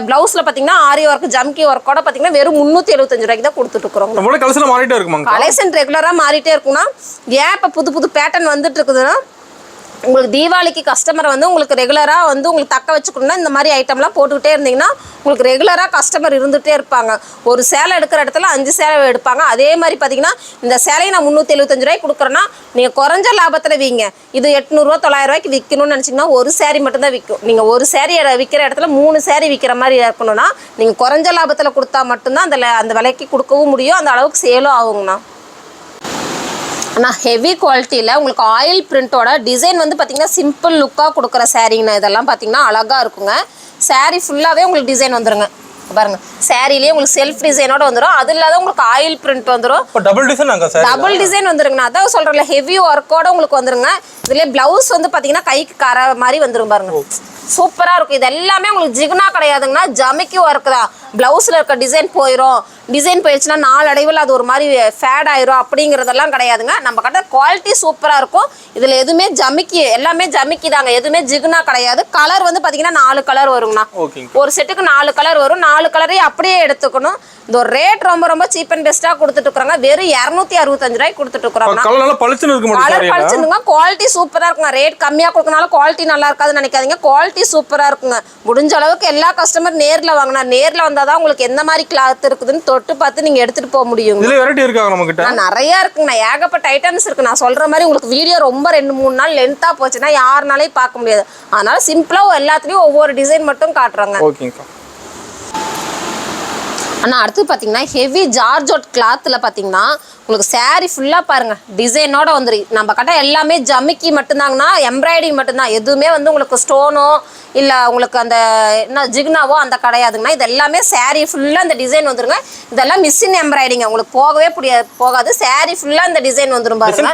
ப்ளவுஸில் பார்த்தீங்கன்னா ஆரி ஒர்க் ஜம்கி ஒர்க்கோட பார்த்தீங்கன்னா வெறும் 375 ரூபாய்க்கு தான் கொடுத்துட்டுருக்குறோங்க. கலெக்ஷன் ரெகுலராக மாறிட்டே இருக்குன்னா ஏன் இப்போ புது புது பேட்டர்ன் வந்துட்டு இருக்குதுன்னா உங்களுக்கு தீபாவளிக்கு கஸ்டமர் வந்து உங்களுக்கு ரெகுலராக வந்து உங்களுக்கு தக்க வச்சுக்கணும்னா இந்த மாதிரி ஐட்டம்லாம் போட்டுக்கிட்டே இருந்தீங்கன்னா உங்களுக்கு ரெகுலராக கஸ்டமர் இருந்துகிட்டே இருப்பாங்க. ஒரு சேலை எடுக்கிற இடத்துல 5 சேலை எடுப்பாங்க. அதே மாதிரி பார்த்தீங்கன்னா இந்த சேலையை நான் 375 ரூபாய்க்கு கொடுக்குறேன்னா நீங்கள் குறைஞ்ச லாபத்தில் விற்க. இது 800 900 ரூபாய்க்கு விற்கணும்னு நினச்சிங்கன்னா ஒரு சேரீ மட்டும்தான் விற்கும். நீங்கள் ஒரு சேரீ விற்கிற இடத்துல 3 சேரீ விற்கிற மாதிரி இருக்கணும்னா நீங்கள் குறைஞ்ச லாபத்தில் கொடுத்தா மட்டும்தான் அந்த விலைக்கு கொடுக்கவும் முடியும், அந்த அளவுக்கு சேலும் ஆகுங்கண்ணா. ஆனால் ஹெவி குவாலிட்டியில் உங்களுக்கு ஆயில் பிரிண்ட்டோட டிசைன் வந்து பார்த்திங்கன்னா சிம்பிள் லுக்காக கொடுக்குற சாரீங்கண்ணா. இதெல்லாம் பார்த்திங்கன்னா அழகாக இருக்குங்க. சாரீ ஃபுல்லாகவே உங்களுக்கு டிசைன் வந்துருங்க. பாருங்க, சாரிலேயே உங்களுக்கு செல்ஃப் டிசைனோட வந்துடும். அது இல்லாத உங்களுக்கு ஆயில் பிரிண்ட் வந்துடும். டபுள் டிசைன் வந்துருங்கண்ணா. அதான் சொல்கிறேன்ல, ஹெவி ஒர்க்கோட உங்களுக்கு வந்துருங்க. இதுலேயே ப்ளவுஸ் வந்து பார்த்தீங்கன்னா கைக்கு கர மாதிரி வந்துடும் பாருங்க. சூப்பராக இருக்கும். இது எல்லாமே உங்களுக்கு ஜிகுனா கிடையாதுங்கன்னா, ஜமிக்கி ஒர்க் தான். ப்ளவுஸில் இருக்க டிசைன் போயிடும். டிசைன் போயிடுச்சுன்னா நாளடைவில் அது ஒரு மாதிரி ஃபேட் ஆயிரும் அப்படிங்கிறதெல்லாம் கிடையாதுங்க. நம்ம கிட்ட குவாலிட்டி சூப்பராக இருக்கும். இதில் எதுவுமே ஜமிக்கி, எல்லாமே ஜமிக்கி தாங்க, எதுவுமே ஜிகுனா கிடையாது. கலர் வந்து பார்த்தீங்கன்னா 4 கலர் வருங்கண்ணா. ஒரு செட்டுக்கு 4 கலர் வரும். 4 கலரையும் அப்படியே எடுத்துக்கணும். இந்த ஒரு ரேட் ரொம்ப ரொம்ப சீப் அண்ட் பெஸ்ட்டாக கொடுத்துட்டு இருக்கிறாங்க. வெறும் 265 ரூபாய்க்கு கொடுத்துட்டு இருக்கிறாங்க. கலர் பளிச்சுங்க, குவாலிட்டி சூப்பராக இருக்குங்க. ரேட் கம்மியாக கொடுக்கனால குவாலிட்டி நல்லா இருக்காதுன்னு நினைக்காதீங்க. குவாலிட்டி சூப்பராக இருக்குங்க. முடிஞ்ச அளவுக்கு எல்லா கஸ்டமர் நேரில் வாங்கினா, நேரில் வந்தால் தான் உங்களுக்கு எந்த மாதிரி கிளாத் இருக்குதுன்னு தொட்டு பார்த்து நீங்கள் எடுத்துகிட்டு போக முடியும். நிறையா இருக்குங்கண்ணா, ஏகப்பட்ட ஐட்டம்ஸ் இருக்குது. நான் சொல்கிற மாதிரி உங்களுக்கு வீடியோ ரொம்ப 2-3 நாள் லென்த்தாக போச்சுன்னா யாருனாலையும் பார்க்க முடியாது. அதனால சிம்பிளாக எல்லாத்துலேயும் ஒவ்வொரு டிசைன் மட்டும் காட்டுறாங்க. ஆனால் அடுத்து பார்த்தீங்கன்னா ஹெவி ஜார்ஜோட் கிளாத்தில் பார்த்தீங்கன்னா உங்களுக்கு சாரீ ஃபுல்லாக பாருங்கள் டிசைனோட வந்துடும். நம்ம கிட்ட எல்லாமே ஜமிக்கி மட்டும்தாங்கண்ணா, எம்ப்ராய்டிங் மட்டும்தான். எதுவுமே வந்து உங்களுக்கு ஸ்டோனோ இல்லை உங்களுக்கு அந்த என்ன ஜிக்னாவோ அந்த கிடையாதுங்கண்ணா. இது எல்லாமே சாரீ ஃபுல்லாக இந்த டிசைன் வந்துருங்க. இதெல்லாம் மிஷின் எம்ப்ராய்டிங்க, உங்களுக்கு போகவே போகாது. சாரீ ஃபுல்லாக இந்த டிசைன் வந்துடும் பாருங்க.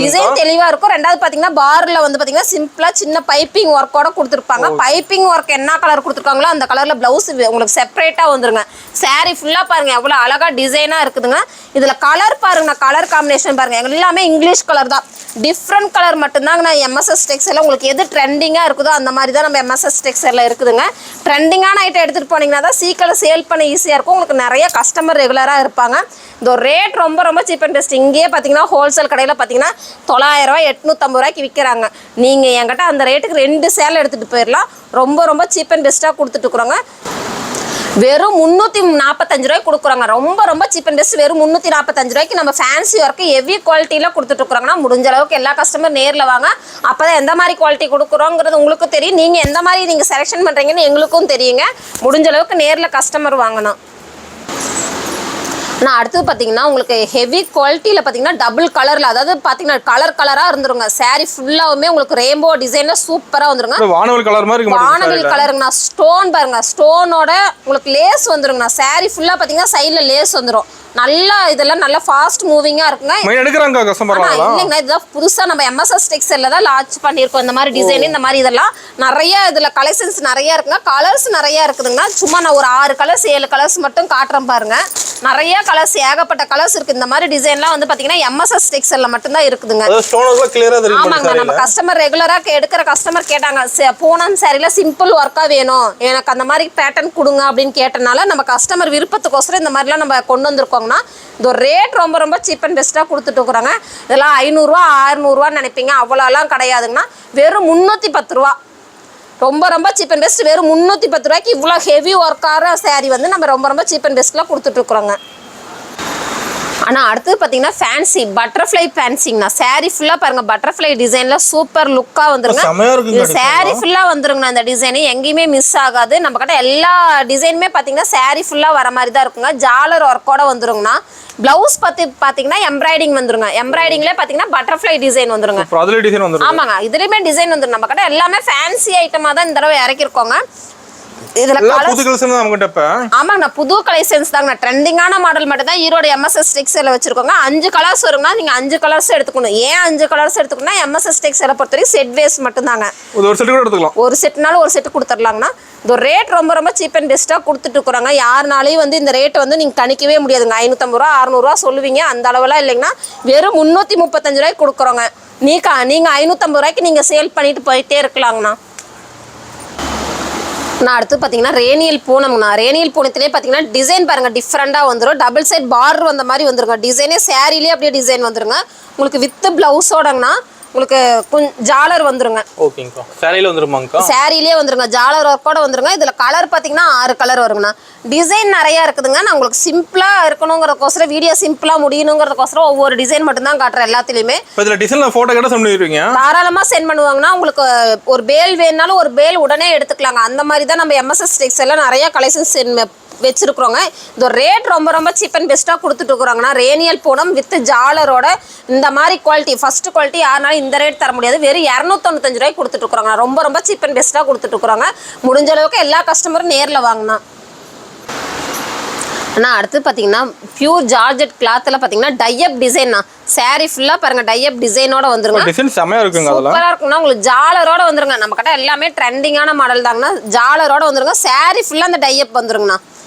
டிசைன் தெளிவாக இருக்கும். ரெண்டாவது பார்த்தீங்கன்னா பார்ல வந்து பார்த்தீங்கன்னா சிம்பிளாக சின்ன பைப்பிங் ஒர்க்கோட கொடுத்துருப்பாங்க. பைப்பிங் ஒர்க் என்ன கலர் கொடுத்துருக்காங்களோ அந்த கலரில் ப்ளவுஸ் உங்களுக்கு செப்பரேட்டாக வந்துருங்க. சாரீ ஃபுல்லாக பாருங்க எவ்வளோ அழகாக டிசைனாக இருக்குதுங்க. இதில் கலர் பாருங்க, கலர் காம்பினேஷன் பாருங்க, எல்லாமே இங்கிலீஷ் கலர் தான். டிஃப்ரெண்ட் கலர் மட்டும்தாங்க. நான் எம்எஸ்எஸ் டெக்ஸ்டைல உங்களுக்கு எது ட்ரெண்டிங்காக இருக்குதோ அந்த மாதிரி தான் நம்ம எம்எஸ்எஸ் டெக்ஸ்டைல இருக்குதுங்க. ட்ரெண்டிங்கான ஐட்டம் எடுத்துகிட்டு போனீங்கன்னா தான் சீக்கிரம் சேல் பண்ண ஈஸியாக இருக்கும். உங்களுக்கு நிறைய கஸ்டமர் ரெகுலராக இருப்பாங்க. இந்த ஒரு ரேட் ரொம்ப ரொம்ப சீப் அண்ட் பெஸ்ட். இங்கேயே பார்த்தீங்கன்னா ஹோல்சேல் கடையில் பார்த்தீங்கன்னா 900 ரூபாய் 850 ரூபாய்க்கு விற்கிறாங்க. நீங்கள் என்கிட்ட அந்த ரேட்டுக்கு 2 சேலை எடுத்துகிட்டு போயிடலாம். ரொம்ப ரொம்ப சீப் அண்ட் பெஸ்ட்டாக கொடுத்துட்டு இருக்கிறோங்க. வெறும் 345 ரூபாய்க்கு கொடுக்குறாங்க. ரொம்ப ரொம்ப சீப் அண்ட் பெஸ்ட். வெறும் 345 ரூபாய்க்கு நம்ம ஃபேன்சி ஒர்க்கு ஹெவி குவாலிட்டியில் கொடுத்துட்டு இருக்கிறாங்கன்னா முடிஞ்ச அளவுக்கு எல்லா கஸ்டமர் நேரில் வாங்க. அப்போ தான் எந்த மாதிரி குவாலிட்டி கொடுக்குறோங்கிறது உங்களுக்கும் தெரியும். நீங்கள் எந்த மாதிரி நீங்கள் செலெக்ஷன் பண்ணுறீங்கன்னு எங்களுக்கும் தெரியுங்க. முடிஞ்ச அளவுக்கு நேரில் கஸ்டமர் வாங்கணும். ஆனால் அடுத்தது பார்த்தீங்கன்னா உங்களுக்கு ஹெவி குவாலிட்டியில் பார்த்தீங்கன்னா டபுள் கலரில், அதாவது பார்த்தீங்கன்னா கலராக இருந்துருங்க. சாரீ ஃபுல்லாகவுமே உங்களுக்கு ரெயின்போ டிசைனில் சூப்பராக வந்துருங்க. வானவில் கலருங்கண்ணா. ஸ்டோன் பாருங்க, ஸ்டோனோட உங்களுக்கு லேஸ் வந்துருங்கண்ணா. சாரீ ஃபுல்லாக பார்த்தீங்கன்னா சைடில் லேஸ் வந்துடும். நல்லா இதெல்லாம் நல்லா ஃபாஸ்ட் மூவிங்காக இருக்குங்க. இல்லைங்கண்ணா, இதுதான் புதுசாக நம்ம எம்எஸ்எஸ் டெக்ஸ்டைலில் தான் லான்ச் பண்ணியிருக்கோம். இந்த மாதிரி டிசைன், இந்த மாதிரி இதெல்லாம் நிறைய இதில் கலெக்ஷன்ஸ் நிறையா இருக்குங்க. கலர்ஸ் நிறையா இருக்குதுங்கண்ணா. சும்மா நான் ஒரு 6 கலர்ஸ் 7 கலர்ஸ் மட்டும் காட்டுறேன் பாருங்க. நிறைய கலர்ஸ், ஏகப்பட்ட கலர்ஸ் இருக்கு. இந்த மாதிரி டிசைன்லாம் வந்து பாத்தீங்கன்னா எம்எஸ்எஸ் டெக்ஸ்டைல்ல மட்டும் தான் இருக்குதுங்க. ஆமாங்க, நம்ம கஸ்டமர் ரெகுலரா எடுக்கிற கஸ்டமர் கேட்டாங்க, பூனம் சாரில சிம்பிள் ஒர்க்கா வேணும், எனக்கு அந்த மாதிரி பேட்டர்ன் கொடுங்க அப்படின்னு கேட்டனால நம்ம கஸ்டமர் விருப்பத்துக்கோசரம் இந்த மாதிரிலாம் நம்ம கொண்டு வந்திருக்கோங்கன்னா இந்த ஒரு ரேட் ரொம்ப ரொம்ப சீப் அண்ட் பெஸ்ட்டாக கொடுத்துட்டு இருக்கிறாங்க. இதெல்லாம் 500 ரூபா 600 ரூபான்னு நினைப்பீங்க, அவ்வளோலாம் கிடையாதுங்கன்னா. வெறும் 310 ரூபா. ரொம்ப ரொம்ப சீப் அண்ட் பெஸ்ட். வெறும் 310 ரூபாய்க்கு இவ்வளோ ஹெவி ஒர்க்கார சாரீ வந்து நம்ம ரொம்ப ரொம்ப சீப் அண்ட் பெஸ்ட்டில் கொடுத்துட்ருக்குறோங்க. ஆனால் அடுத்தது பார்த்தீங்கன்னா ஃபேன்சி பட்டர்ஃப்ளை ஃபேன்சிங்கண்ணா. சாரீ ஃபுல்லாக பாருங்கள் பட்டர்ஃப்ளை டிசைனில் சூப்பர் லுக்காக வந்துருங்க. இது சாரீ ஃபுல்லாக வந்துருங்கண்ணா. இந்த டிசைனு எங்கேயுமே மிஸ் ஆகாது. நம்ம கிட்ட எல்லா டிசைனுமே பார்த்தீங்கன்னா சாரீ ஃபுல்லாக வர மாதிரி தான் இருக்குங்க. ஜாலர் ஒர்க்கோட வந்துருங்கண்ணா. பிளவுஸ் பார்த்தீங்கன்னா எம்ப்ராய்டிங் வந்துருங்க. எம்ப்ராய்டிங்லேயே பார்த்தீங்கன்னா பட்டர்ஃப்ளை டிசைன் வந்துருங்க. ஆமாங்க, இதுலேயுமே டிசைன் வந்துடும். நம்ம கிட்ட எல்லாமே ஃபேன்சி ஐட்டமாக தான் இந்த தடவை இறக்கிருக்கோங்க. இதுல புது கலெக்ஷன் தான் நம்மகிட்ட. இப்ப ஆமாங்க, புது கலெக்ஷன்ஸ் தாங்க. ட்ரெண்டிங்கான மாடல் மட்டும் தான் ஈரோடு எம்எஸ்எஸ் டெக்ஸ்டைல்ல வச்சிருக்கோங்க. 5 கலர்ஸ் வருங்க. நீங்க 5 கலர்ஸ் எடுத்துக்கணும். ஏன் 5 கலர்ஸ் எடுத்துக்கணும்னா எம்எஸ்எஸ் டெக்ஸ்டைலை பொறுத்தவரைக்கும் செட் வேஸ் மட்டும் தாங்க. ஒரு செட் கூட எடுத்துக்கலாம். ஒரு செட்னால ஒரு செட் கொடுத்துடலாங்கண்ணா. இந்த ரேட் ரொம்ப ரொம்ப சீப் அண்ட் பெஸ்ட்டாக கொடுத்துட்டு இருக்கிறாங்க. யாருனாலையும் வந்து இந்த ரேட்டை வந்து நீங்கள் கணிக்கவே முடியாதுங்க. 550 ரூபா 600 ரூபா சொல்லுவீங்க, அந்த அளவுலாம் இல்லைங்கன்னா வெறும் 335 ரூபாய்க்கு கொடுக்குறோங்க. நீங்கள் 550 ரூபாய்க்கு நீங்கள் சேல் பண்ணிட்டு போயிட்டே இருக்கலாங்கண்ணா. நான் அடுத்து பார்த்தீங்கன்னா ரேனியல் பூனம்ண்ணா. ரேனியல் பூனத்திலே பார்த்தீங்கன்னா டிசைன் பாருங்கள் டிஃப்ரெண்ட்டாக வந்துடும். டபுள் சைட் பார்டர் வந்த மாதிரி வந்துருங்க. டிசைனே சாரிலே அப்படியே டிசைன் வந்துருங்க. உங்களுக்கு வித்து ப்ளவுஸோடங்கண்ணா. உங்களுக்கு ஜாலர் வந்துருங்க. ஓகேங்கக்கா. சாரியில வந்துருமாங்கக்கா? சாரியிலே வந்துருங்க. ஜாலர் ஒர்க்கோட வந்துருங்க. இதுல கலர் பாத்தீங்கன்னா 6 கலர் வருங்கண்ணா. டிசைன் நிறைய இருக்குதுங்க. நான் உங்களுக்கு சிம்பிளா இருக்கணுங்கிறதுக்கோசரம் வீடியோ சிம்பிளா முடியணுங்கிறதுக்கோசரம் ஒவ்வொரு டிசைன் மட்டும் தான் காட்டுறேன் எல்லாத்துலயுமே. இதுல டிசைன்ல போட்டோ கேட்டா சென்ட் பண்ணிடுவீங்க? தாராளமா சென்ட் பண்ணுவாங்கன்னா உங்களுக்கு ஒரு பேல் வேணுனாலும் ஒரு பேல் உடனே எடுத்துக்கலாங்க. அந்த மாதிரி தான் நம்ம எம்எஸ்எஸ் டெக்ஸ்டைல்ல நிறைய கலெக்ஷன்ஸ் வச்சிருக்கிறோங்க. இந்த ரேட் ரொம்ப ரொம்ப சீப் அண்ட் பெஸ்ட்டாக கொடுத்துட்டு இருக்கிறாங்கன்னா ரேனியல் பூனம் வித் ஜாலரோட இந்த மாதிரி குவாலிட்டி ஃபர்ஸ்ட் குவாலிட்டி யாருனாலும் இந்த ரேட் தர முடியாது. வெறும் 295 ரூபாய்க்கு கொடுத்துட்டு இருக்கிறாங்க. ரொம்ப ரொம்ப சீப் அண்ட் பெஸ்ட்டாக கொடுத்துட்டு இருக்கிறாங்க. முடிஞ்ச அளவுக்கு எல்லா கஸ்டமரும் நேரில் வாங்கினா. ஆனால் அடுத்து பார்த்தீங்கன்னா பியூர் ஜார்ஜெட் கிளாத்தில் பார்த்தீங்கன்னா டைஅப் டிசைன்னா சாரி ஃபுல்லாக பாருங்க டைஅப் டிசைனோட வந்துருங்க. டிசைன் செமையா இருக்குங்க. சூப்பராக இருக்குன்னா உங்களுக்கு ஜாலரோட வந்துருங்க. நம்ம கிட்ட எல்லாமே ட்ரெண்டிங்கான மாடல் தாங்கண்ணா. ஜாலரோட வந்துருங்க. சாரி ஃபுல்லாக அந்த டைஅப் வந்துருங்கண்ணா.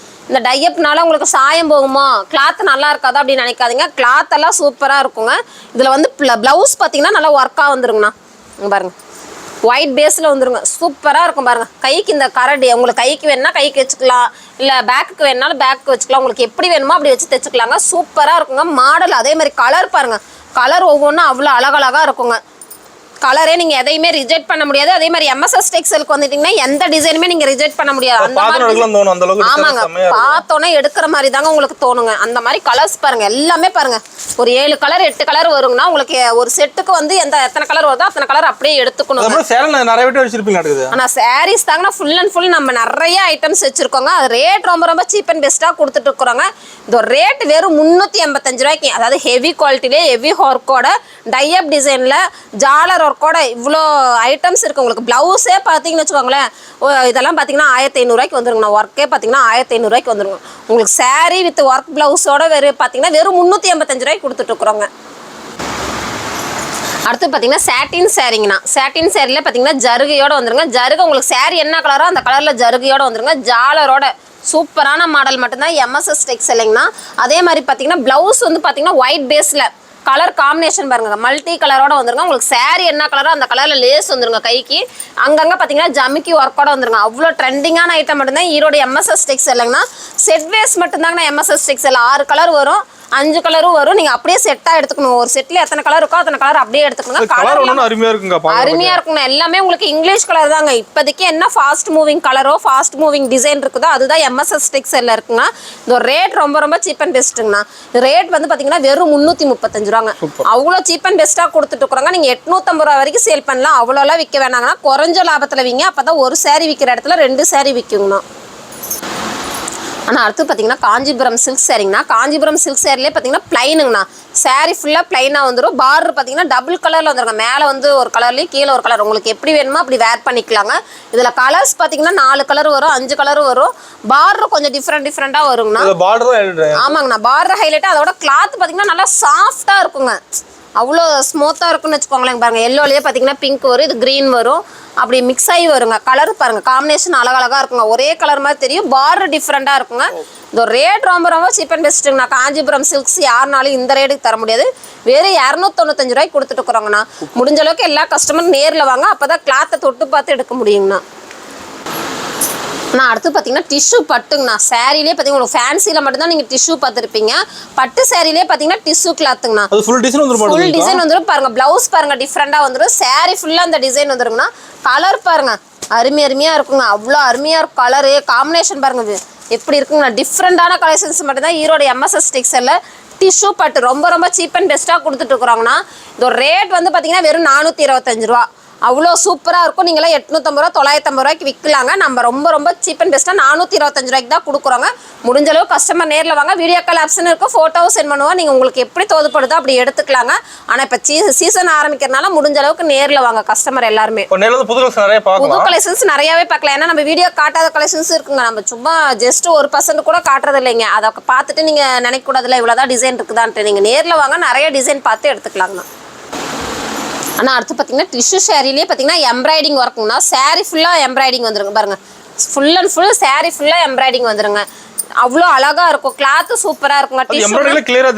இந்த டைஅப்னால உங்களுக்கு சாயம் போகுமா கிளாத் நல்லா இருக்காதா அப்படின்னு நினைக்காதீங்க. கிளாத் எல்லாம் சூப்பராக இருக்குங்க. இதில் வந்து ப்ளவுஸ் பார்த்தீங்கன்னா நல்லா ஒர்க்காக வந்துருங்கண்ணா. பாருங்க ஒயிட் பேஸில் வந்துருங்க. சூப்பராக இருக்கும் பாருங்க. கைக்கு இந்த கரடி உங்களுக்கு கைக்கு வேணுன்னா கைக்கு வச்சுக்கலாம், இல்லை பேக்குக்கு வேணுனாலும் பேக்கு வச்சுக்கலாம். உங்களுக்கு எப்படி வேணுமோ அப்படி வச்சு தைச்சுக்கலாங்க. சூப்பராக இருக்குங்க. மாடல் அதே மாதிரி கலர் பாருங்க. கலர் ஒவ்வொன்றும் அவ்வளோ அழகழகாக இருக்குங்க. கலரே நீங்க எதையுமே ரிஜெக்ட் பண்ண முடியாது. அதே மாதிரி எம்எஸ்எஸ் டெக்ஸ்டைலுக்கு வந்துட்டீங்கன்னா எந்த டிசைனுமே நீங்க ரிஜெக்ட் பண்ண முடியாது. அந்த மாதிரி ஆமாங்க, பார்த்தோன்னே எடுக்கிற மாதிரி தாங்க உங்களுக்கு தோணுங்க. அந்த மாதிரி கலர்ஸ் பாருங்க. எல்லாமே பாருங்க ஒரு 7 கலர் 8 கலர் வருங்கன்னா உங்களுக்கு ஒரு செட்டுக்கு வந்து எத்தனை கலர் வருதோ அத்தனை கலர் அப்படியே எடுத்துக்கணும். ஆனா சாரீஸ் தாங்கன்னா ஃபுல் அண்ட் ஃபுல் நம்ம நிறைய ஐட்டம்ஸ் வச்சிருக்கோங்க. அது ரேட் ரொம்ப ரொம்ப சீப் அண்ட் பெஸ்ட்டாக கொடுத்துட்டு இருக்கிறோங்க. இந்த ரேட் வெறும் 385 ரூபாய்க்கு. அதாவது ஹெவி குவாலிட்டிலே ஹெவி ஒர்க்கோட டைஅப் டிசைன்ல ஜாலர் ஒர்க்கோட இவ்வளோ ஐட்டம்ஸ் இருக்குது உங்களுக்கு. ப்ளவுஸே பார்த்தீங்கன்னு வச்சுக்கோங்களேன், இதெல்லாம் பார்த்தீங்கன்னா 1500 ரூபாய்க்கு வந்துருங்கண்ணா. ஒர்க்கே பார்த்தீங்கன்னா 1500 ரூபாய்க்கு வந்துருங்க. உங்களுக்கு சாரீ வித் ஒர்க் ப்ளவுஸோட பார்த்தீங்கன்னா வெறும் 385 ரூபாய்க்கு கொடுத்துட்ருக்குறோங்க. அடுத்து பார்த்தீங்கன்னா சாட்டின் சாரீங்கண்ணா. சாட்டின் சாரியில் பார்த்தீங்கன்னா ஜருகையோட வந்துருங்க. ஜருகை உங்களுக்கு சாரீ என்ன கலரோ அந்த கலரில் ஜருகையோட வந்துருங்க. ஜாலரோட சூப்பரான மாடல் மட்டும்தான் எம்எஸ்எஸ் டெக்ஸ்டைல்ங்கண்ணா. அதே மாதிரி பார்த்தீங்கன்னா ப்ளவுஸ் வந்து பார்த்தீங்கன்னா ஒயிட் பேஸில் கலர் காம்பினேஷன் பாருங்க. மல்டி கலரோட வந்துருங்க. உங்களுக்கு சாரீ என்ன கலரோ அந்த கலர்ல லேஸ் வந்துருங்க. கைக்கு அங்கங்க பாத்தீங்கன்னா ஜமிக்கி ஒர்க்கோட வந்துருங்க. அவ்வளோ ட்ரெண்டிங்கான ஐட்டம் மட்டும்தான் ஈரோடு எம்எஸ்எஸ் டெக்ஸ்டைல்ங்கண்ணா. செட் வேஸ் மட்டும்தாங்கண்ணா எம்எஸ்எஸ் டெக்ஸ்டைல். 6 கலர் வரும், 5 கலரும் வரும். நீங்க அப்படியே செட்டா எடுத்துக்கணும். ஒரு செட்ல எத்தனை கலர் இருக்கோ அத்தனை கலர் அப்படியே எடுத்துக்கணும். அருமையா இருக்குங்க. எல்லாமே உங்களுக்கு இங்கிலீஷ் கலர் தாங்க. இப்போதைக்கு என்ன ஃபாஸ்ட் மூவிங் கலரோ ஃபாஸ்ட் மூவிங் டிசைன் இருக்குதோ அதுதான் எம்எஸ்எஸ் டெக்ஸ்டைல்ல இருக்குங்க. இந்த ரேட் ரொம்ப ரொம்ப சீப் அண்ட் பெஸ்ட்டுங்கண்ணா. ரேட் வந்து பாத்தீங்கன்னா வெறும் 335 ரூபாங்க. அவ்வளோ சீப் அண்ட் பெஸ்ட்டா கொடுத்துட்டு இருக்கிறாங்க. நீங்க 850 ரூபா வரைக்கும் சேல் பண்ணலாம். அவ்வளோலாம் விற்க வேணாங்கன்னா குறைஞ்ச லாபத்துல விங்க. அப்பதான் ஒரு சாரி விற்கிற இடத்துல 2 சாரி விற்குங்கண்ணா. ஆனால் அடுத்து பார்த்தீங்கன்னா காஞ்சிபுரம் சில்க் சாரிங்கண்ணா. காஞ்சிபுரம் சில்க் சாரிலே பார்த்தீங்கன்னா பிளைனுங்கண்ணா. சாரி ஃபுல்லாக பிளைனாக வந்துடும். பார்டர் பார்த்தீங்கன்னா டபுள் கலரில் வந்துருங்க. மேலே வந்து ஒரு கலர்லேயும் கீழே ஒரு கலர். உங்களுக்கு எப்படி வேணுமோ அப்படி வேர் பண்ணிக்கலாங்க. இதில் கலர்ஸ் பார்த்தீங்கன்னா 4 கலர் வரும், 5 கலர் வரும். பார்டர் கொஞ்சம் டிஃப்ரெண்ட்டாக வருங்கண்ணா. ஆமாங்கண்ணா. பார்டர் ஹைலைட்டாக அதோட கிளாத் பார்த்தீங்கன்னா நல்லா சாஃப்டாக இருக்குங்க. அவ்வளோ ஸ்மூத்தாக இருக்குன்னு வச்சுக்கோங்களேன். பாருங்கள் எல்லோலேயே பார்த்தீங்கன்னா பிங்க் வரும், இது க்ரீன் வரும், அப்படி மிக்ஸ் ஆகி வருங்க. கலர் பாருங்க காம்பினேஷன் அழகழகாக இருக்குங்க. ஒரே கலர் மாதிரி தெரியும், பார்டர் டிஃப்ரெண்ட்டாக இருக்குங்க. இந்த ரேட் ரொம்ப ரொம்ப சீப் அண்ட் பெஸ்ட்டுங்கண்ணா. காஞ்சிபுரம் சில்க்ஸ் யாருனாலும் இந்த ரேட்டுக்கு தர முடியாது. வெறும் 295 ரூபாய்க்கு கொடுத்துட்டு இருக்கிறோங்கண்ணா. முடிஞ்ச அளவுக்கு எல்லா கஸ்டமரும் நேரில் வாங்க. அப்போ தான் கிளாத்தை தொட்டு பார்த்து எடுக்க முடியுங்கண்ணா. நான் அடுத்து பார்த்தீங்கன்னா டிஷ்யூ பட்டுங்கண்ணா. சாரிலே பார்த்தீங்கன்னா உங்களுக்கு ஃபேன்சியில் மட்டும்தான் நீங்கள் டிஷ்யூ பார்த்துருப்பீங்க. பட்டு சாரிலே பார்த்தீங்கன்னா டிஷ்யூ கிளாத்துங்கண்ணா. ஃபுல் டிசைன் வந்துடும். பாருங்க ப்ளவுஸ் பாருங்க டிஃப்ரெண்டாக வந்துடும். சாரி ஃபுல்லாக அந்த டிசைன் வந்துருங்கண்ணா. கலர் பாருங்க அருமையாக இருக்குங்க. அவ்வளோ அருமையாக இருக்கும். கலரு காம்பினேஷன் பாருங்க எப்படி இருக்குங்கண்ணா. டிஃப்ரெண்டான கலெக்ஷன்ஸ் மட்டும்தான் ஈரோடு எம்எஸ்எஸ் டெக்ஸ்டைல்ல டிஷ்யூ பட்டு ரொம்ப ரொம்ப சீப் அண்ட் பெஸ்ட்டாக கொடுத்துட்டு இருக்கிறாங்கண்ணா. இந்த ரேட் வந்து பார்த்தீங்கன்னா வெறும் 425 ரூபா. அவ்வளோ சூப்பராக இருக்கும். நீங்களாம் 850 ரூபா 950 ரூபாய்க்கு விற்கலாங்க. நம்ம ரொம்ப ரொம்ப சீப் அண்ட் பெஸ்ட்டாக 425 ரூபாய்க்கு தான் கொடுக்குறோங்க. முடிஞ்ச அளவு கஸ்டமர் நேரில் வாங்க. வீடியோ கால் ஆப்ஷன் இருக்கும், ஃபோட்டோவும் சென்ட் பண்ணுவோம். நீங்கள் உங்களுக்கு எப்படி தோதுப்படுதோ அப்படி எடுத்துக்கலாங்க. ஆனால் இப்போ சீசன் ஆரம்பிக்கிறதுனால முடிஞ்ச அளவுக்கு நேரில் வாங்க கஸ்டமர் எல்லாருமே. புது கலெக்ஷன்ஸ் நிறையாவே பார்க்கலாம். ஏன்னா நம்ம வீடியோ காட்டாத கலெக்ஷன்ஸ் இருக்குங்க. நம்ம சும்மா ஜஸ்ட் 1% கூட காட்டுறது இல்லைங்க. அதை பார்த்துட்டு நீங்கள் நினைக்கக்கூடாதுல இவ்வளோதான் டிசைன் இருக்குதான்ட்டு. நீங்கள் நேரில் வாங்க, நிறைய டிசைன் பார்த்து எடுத்துக்கலாங்க. ஆனால் அடுத்து பார்த்தீங்கன்னா டிஷ்யூ சாரிலேயே பார்த்தீங்கன்னா எம்ப்ராய்டிங் ஒர்க்குங்கண்ணா. சாரி ஃபுல்லாக எம்ப்ராய்டிங் வந்துருங்க. பாருங்கள் ஃபுல் அண்ட் ஃபுல் சாரி ஃபுல்லாக எம்ப்ராய்டிங் வந்துருங்க. அவ்வளோ அழகாக இருக்கும். கிளாத்து சூப்பராக இருக்குங்க. கிளியராக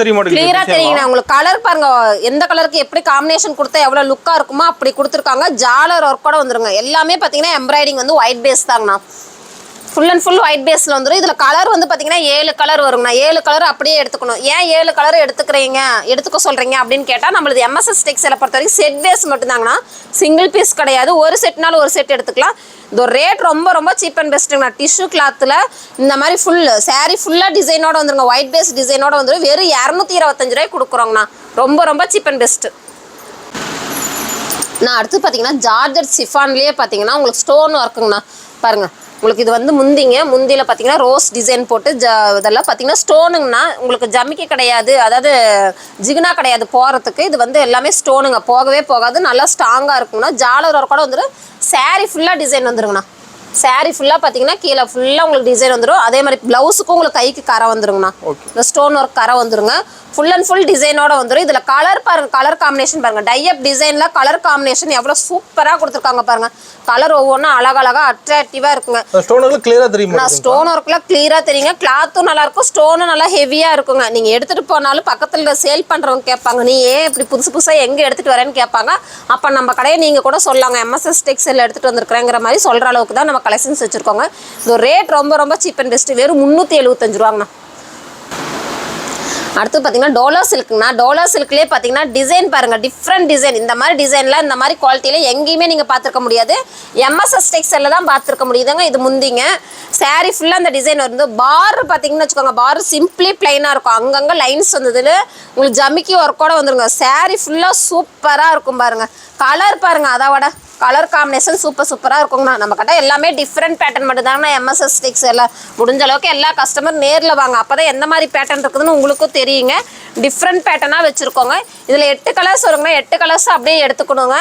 தெரியுங்கண்ணா. உங்களுக்கு கலர் பாருங்க எந்த கலருக்கு எப்படி காம்பினேஷன் கொடுத்தா எவ்வளோ லுக்காக இருக்குமோ அப்படி கொடுத்துருக்காங்க. ஜாலர் ஒர்க்கோட வந்துருங்க. எல்லாமே பார்த்தீங்கன்னா எம்ப்ராய்டிங் வந்து ஒயிட் பேஸ் தாங்கண்ணா. ஃபுல் அண்ட் ஃபுல் ஒயிட் பேஸ்ல வந்துடும். இதுல கலர் வந்து பாத்தீங்கன்னா 7 கலர் வருங்கண்ணா. 7 கலர் அப்படியே எடுத்துக்கணும். ஏன் 7 கலர் எடுத்துக்க சொல்றீங்க அப்படின்னு கேட்டா, நம்மளது எம்எஸ்எஸ் டெக்ஸ்டைலை பொறுத்த வரைக்கும் செட் பேஸ் மட்டும் தாங்கண்ணா, சிங்கிள் பீஸ் கிடையாது. ஒரு செட்னாலும் ஒரு செட் எடுத்துக்கலாம். இது ஒரு ரேட் ரொம்ப ரொம்ப சீப் அண்ட் பெஸ்ட்டுங்கண்ணா. டிஷ்யூ கிளாத்தில் இந்த மாதிரி ஃபுல் சாரீ ஃபுல்லாக டிசைனோட வந்துருங்க, ஒயிட் பேஸ் டிசைனோட வந்துடும். வெறும் 225 ரூபாய்க்கு கொடுக்குறோங்கண்ணா. ரொம்ப ரொம்ப சீப் அண்ட் பெஸ்ட்டு. நான் அடுத்து பார்த்தீங்கன்னா ஜார்ஜெட் சிஃபான்லேயே பார்த்தீங்கன்னா உங்களுக்கு ஸ்டோன் ஒர்க்குங்கண்ணா. பாருங்கள், உங்களுக்கு இது வந்து முந்தியில் பார்த்தீங்கன்னா ரோஸ் டிசைன் போட்டு இதெல்லாம் பார்த்தீங்கன்னா ஸ்டோனுங்கண்ணா. உங்களுக்கு ஜமிக்கி கிடையாது, அதாவது ஜிகுனா கிடையாது போகிறதுக்கு. இது வந்து எல்லாமே ஸ்டோனுங்க, போகவே போகாது, நல்லா ஸ்ட்ராங்காக இருக்குங்கண்ணா. ஜாலர் ஒர்க் கூட வந்துடும். சாரீ ஃபுல்லாக டிசைன் வந்துருங்கண்ணா. சாரீ ஃபுல்லாக பார்த்தீங்கன்னா கீழே ஃபுல்லாக உங்களுக்கு டிசைன் வந்துடும். அதே மாதிரி ப்ளவுஸுக்கும் உங்களுக்கு கைக்கு கரை வந்துருங்கண்ணா. இந்த ஸ்டோன் ஒர்க் கரை வந்துருங்க. ஃபுல் அண்ட் ஃபுல் டிசைனோட வந்துடும். இதில் கலர் பாருங்கள், கலர் காம்பினேஷன் பாருங்கள். டைப் டிசைனில் கலர் காம்பினேஷன் எவ்வளோ சூப்பராக கொடுத்துருக்காங்க பாருங்கள். கலர் ஒவ்வொன்றும் அழகழகாக அட்ராக்டிவாக இருக்குங்க. ஸ்டோன் ஒர்க் கிளியராக தெரியுமா? ஸ்டோன் ஒர்க்லாம் கிளியராக தெரியுங்க. கிளாத்தும் நல்லா இருக்கும், ஸ்டோனும் நல்லா ஹெவியாக இருக்குங்க. நீங்கள் எடுத்துகிட்டு போனாலும் பக்கத்தில் சேல் பண்ணுறவங்க கேட்பாங்க, நீ ஏன் இப்படி புதுசு புதுசாக எங்கே எடுத்துகிட்டு வரேன்னு கேட்பாங்க. அப்போ நம்ம கடையை நீங்கள் கூட சொல்லாங்க, எம்எஸ்எஸ் டெக்ஸ்டைல் எடுத்துகிட்டு வந்திருக்கிறேங்கிற மாதிரி சொல்கிற அளவுக்கு தான் நம்ம கலெக்ஷன்ஸ் வச்சுருக்கோங்க. இது ரேட் ரொம்ப ரொம்ப சீப் அண்ட் பெஸ்ட்டு. வெறும் 375 ரூபாங்கண்ணா. அடுத்து பார்த்தீங்கன்னா டோலா சில்க்குங்கண்ணா. டோலா சில்க்லேயே பார்த்தீங்கன்னா டிசைன் பாருங்கள், டிஃப்ரெண்ட் டிசைன். இந்த மாதிரி டிசைனில் இந்த மாதிரி குவாலிட்டியில் எங்கேயுமே நீங்கள் பார்த்துருக்க முடியாது. எம்எஸ்எஸ் டெக்ஸ்டைலில் தான் பார்த்துருக்க முடியுதுங்க. இது முந்திங்க சாரீ ஃபுல்லாக அந்த டிசைன் வந்து பார் பார்த்தீங்கன்னு வச்சுக்கோங்க. பார் சிம்பிளி பிளைனாக இருக்கும், அங்கங்கே லைன்ஸ் வந்ததுல உங்களுக்கு ஜமிக்கி ஒர்க்கோட வந்துருங்க. சாரீ ஃபுல்லாக சூப்பராக இருக்கும் பாருங்கள். கலர் பாருங்கள், அதோட கலர் காம்பினேஷன் சூப்பராக இருக்குங்கண்ணா. நம்ம கிட்ட எல்லாமே டிஃப்ரெண்ட் பேட்டர்ன் மட்டும் தாங்கண்ணா. எம்எஸ்எஸ் டெக்ஸ்டைல் முடிஞ்ச அளவுக்கு எல்லா கஸ்டமர் நேரில் வாங்க, அப்போ தான் எந்த மாதிரி பேட்டர்ன் இருக்குதுன்னு உங்களுக்கும் தெரியுங்க. டிஃப்ரெண்ட் பேட்டர்னாக வச்சுருக்கோங்க. இதில் 8 கலர்ஸ் வருங்கண்ணா. 8 கலர்ஸ் அப்படியே எடுத்துக்கணுங்க.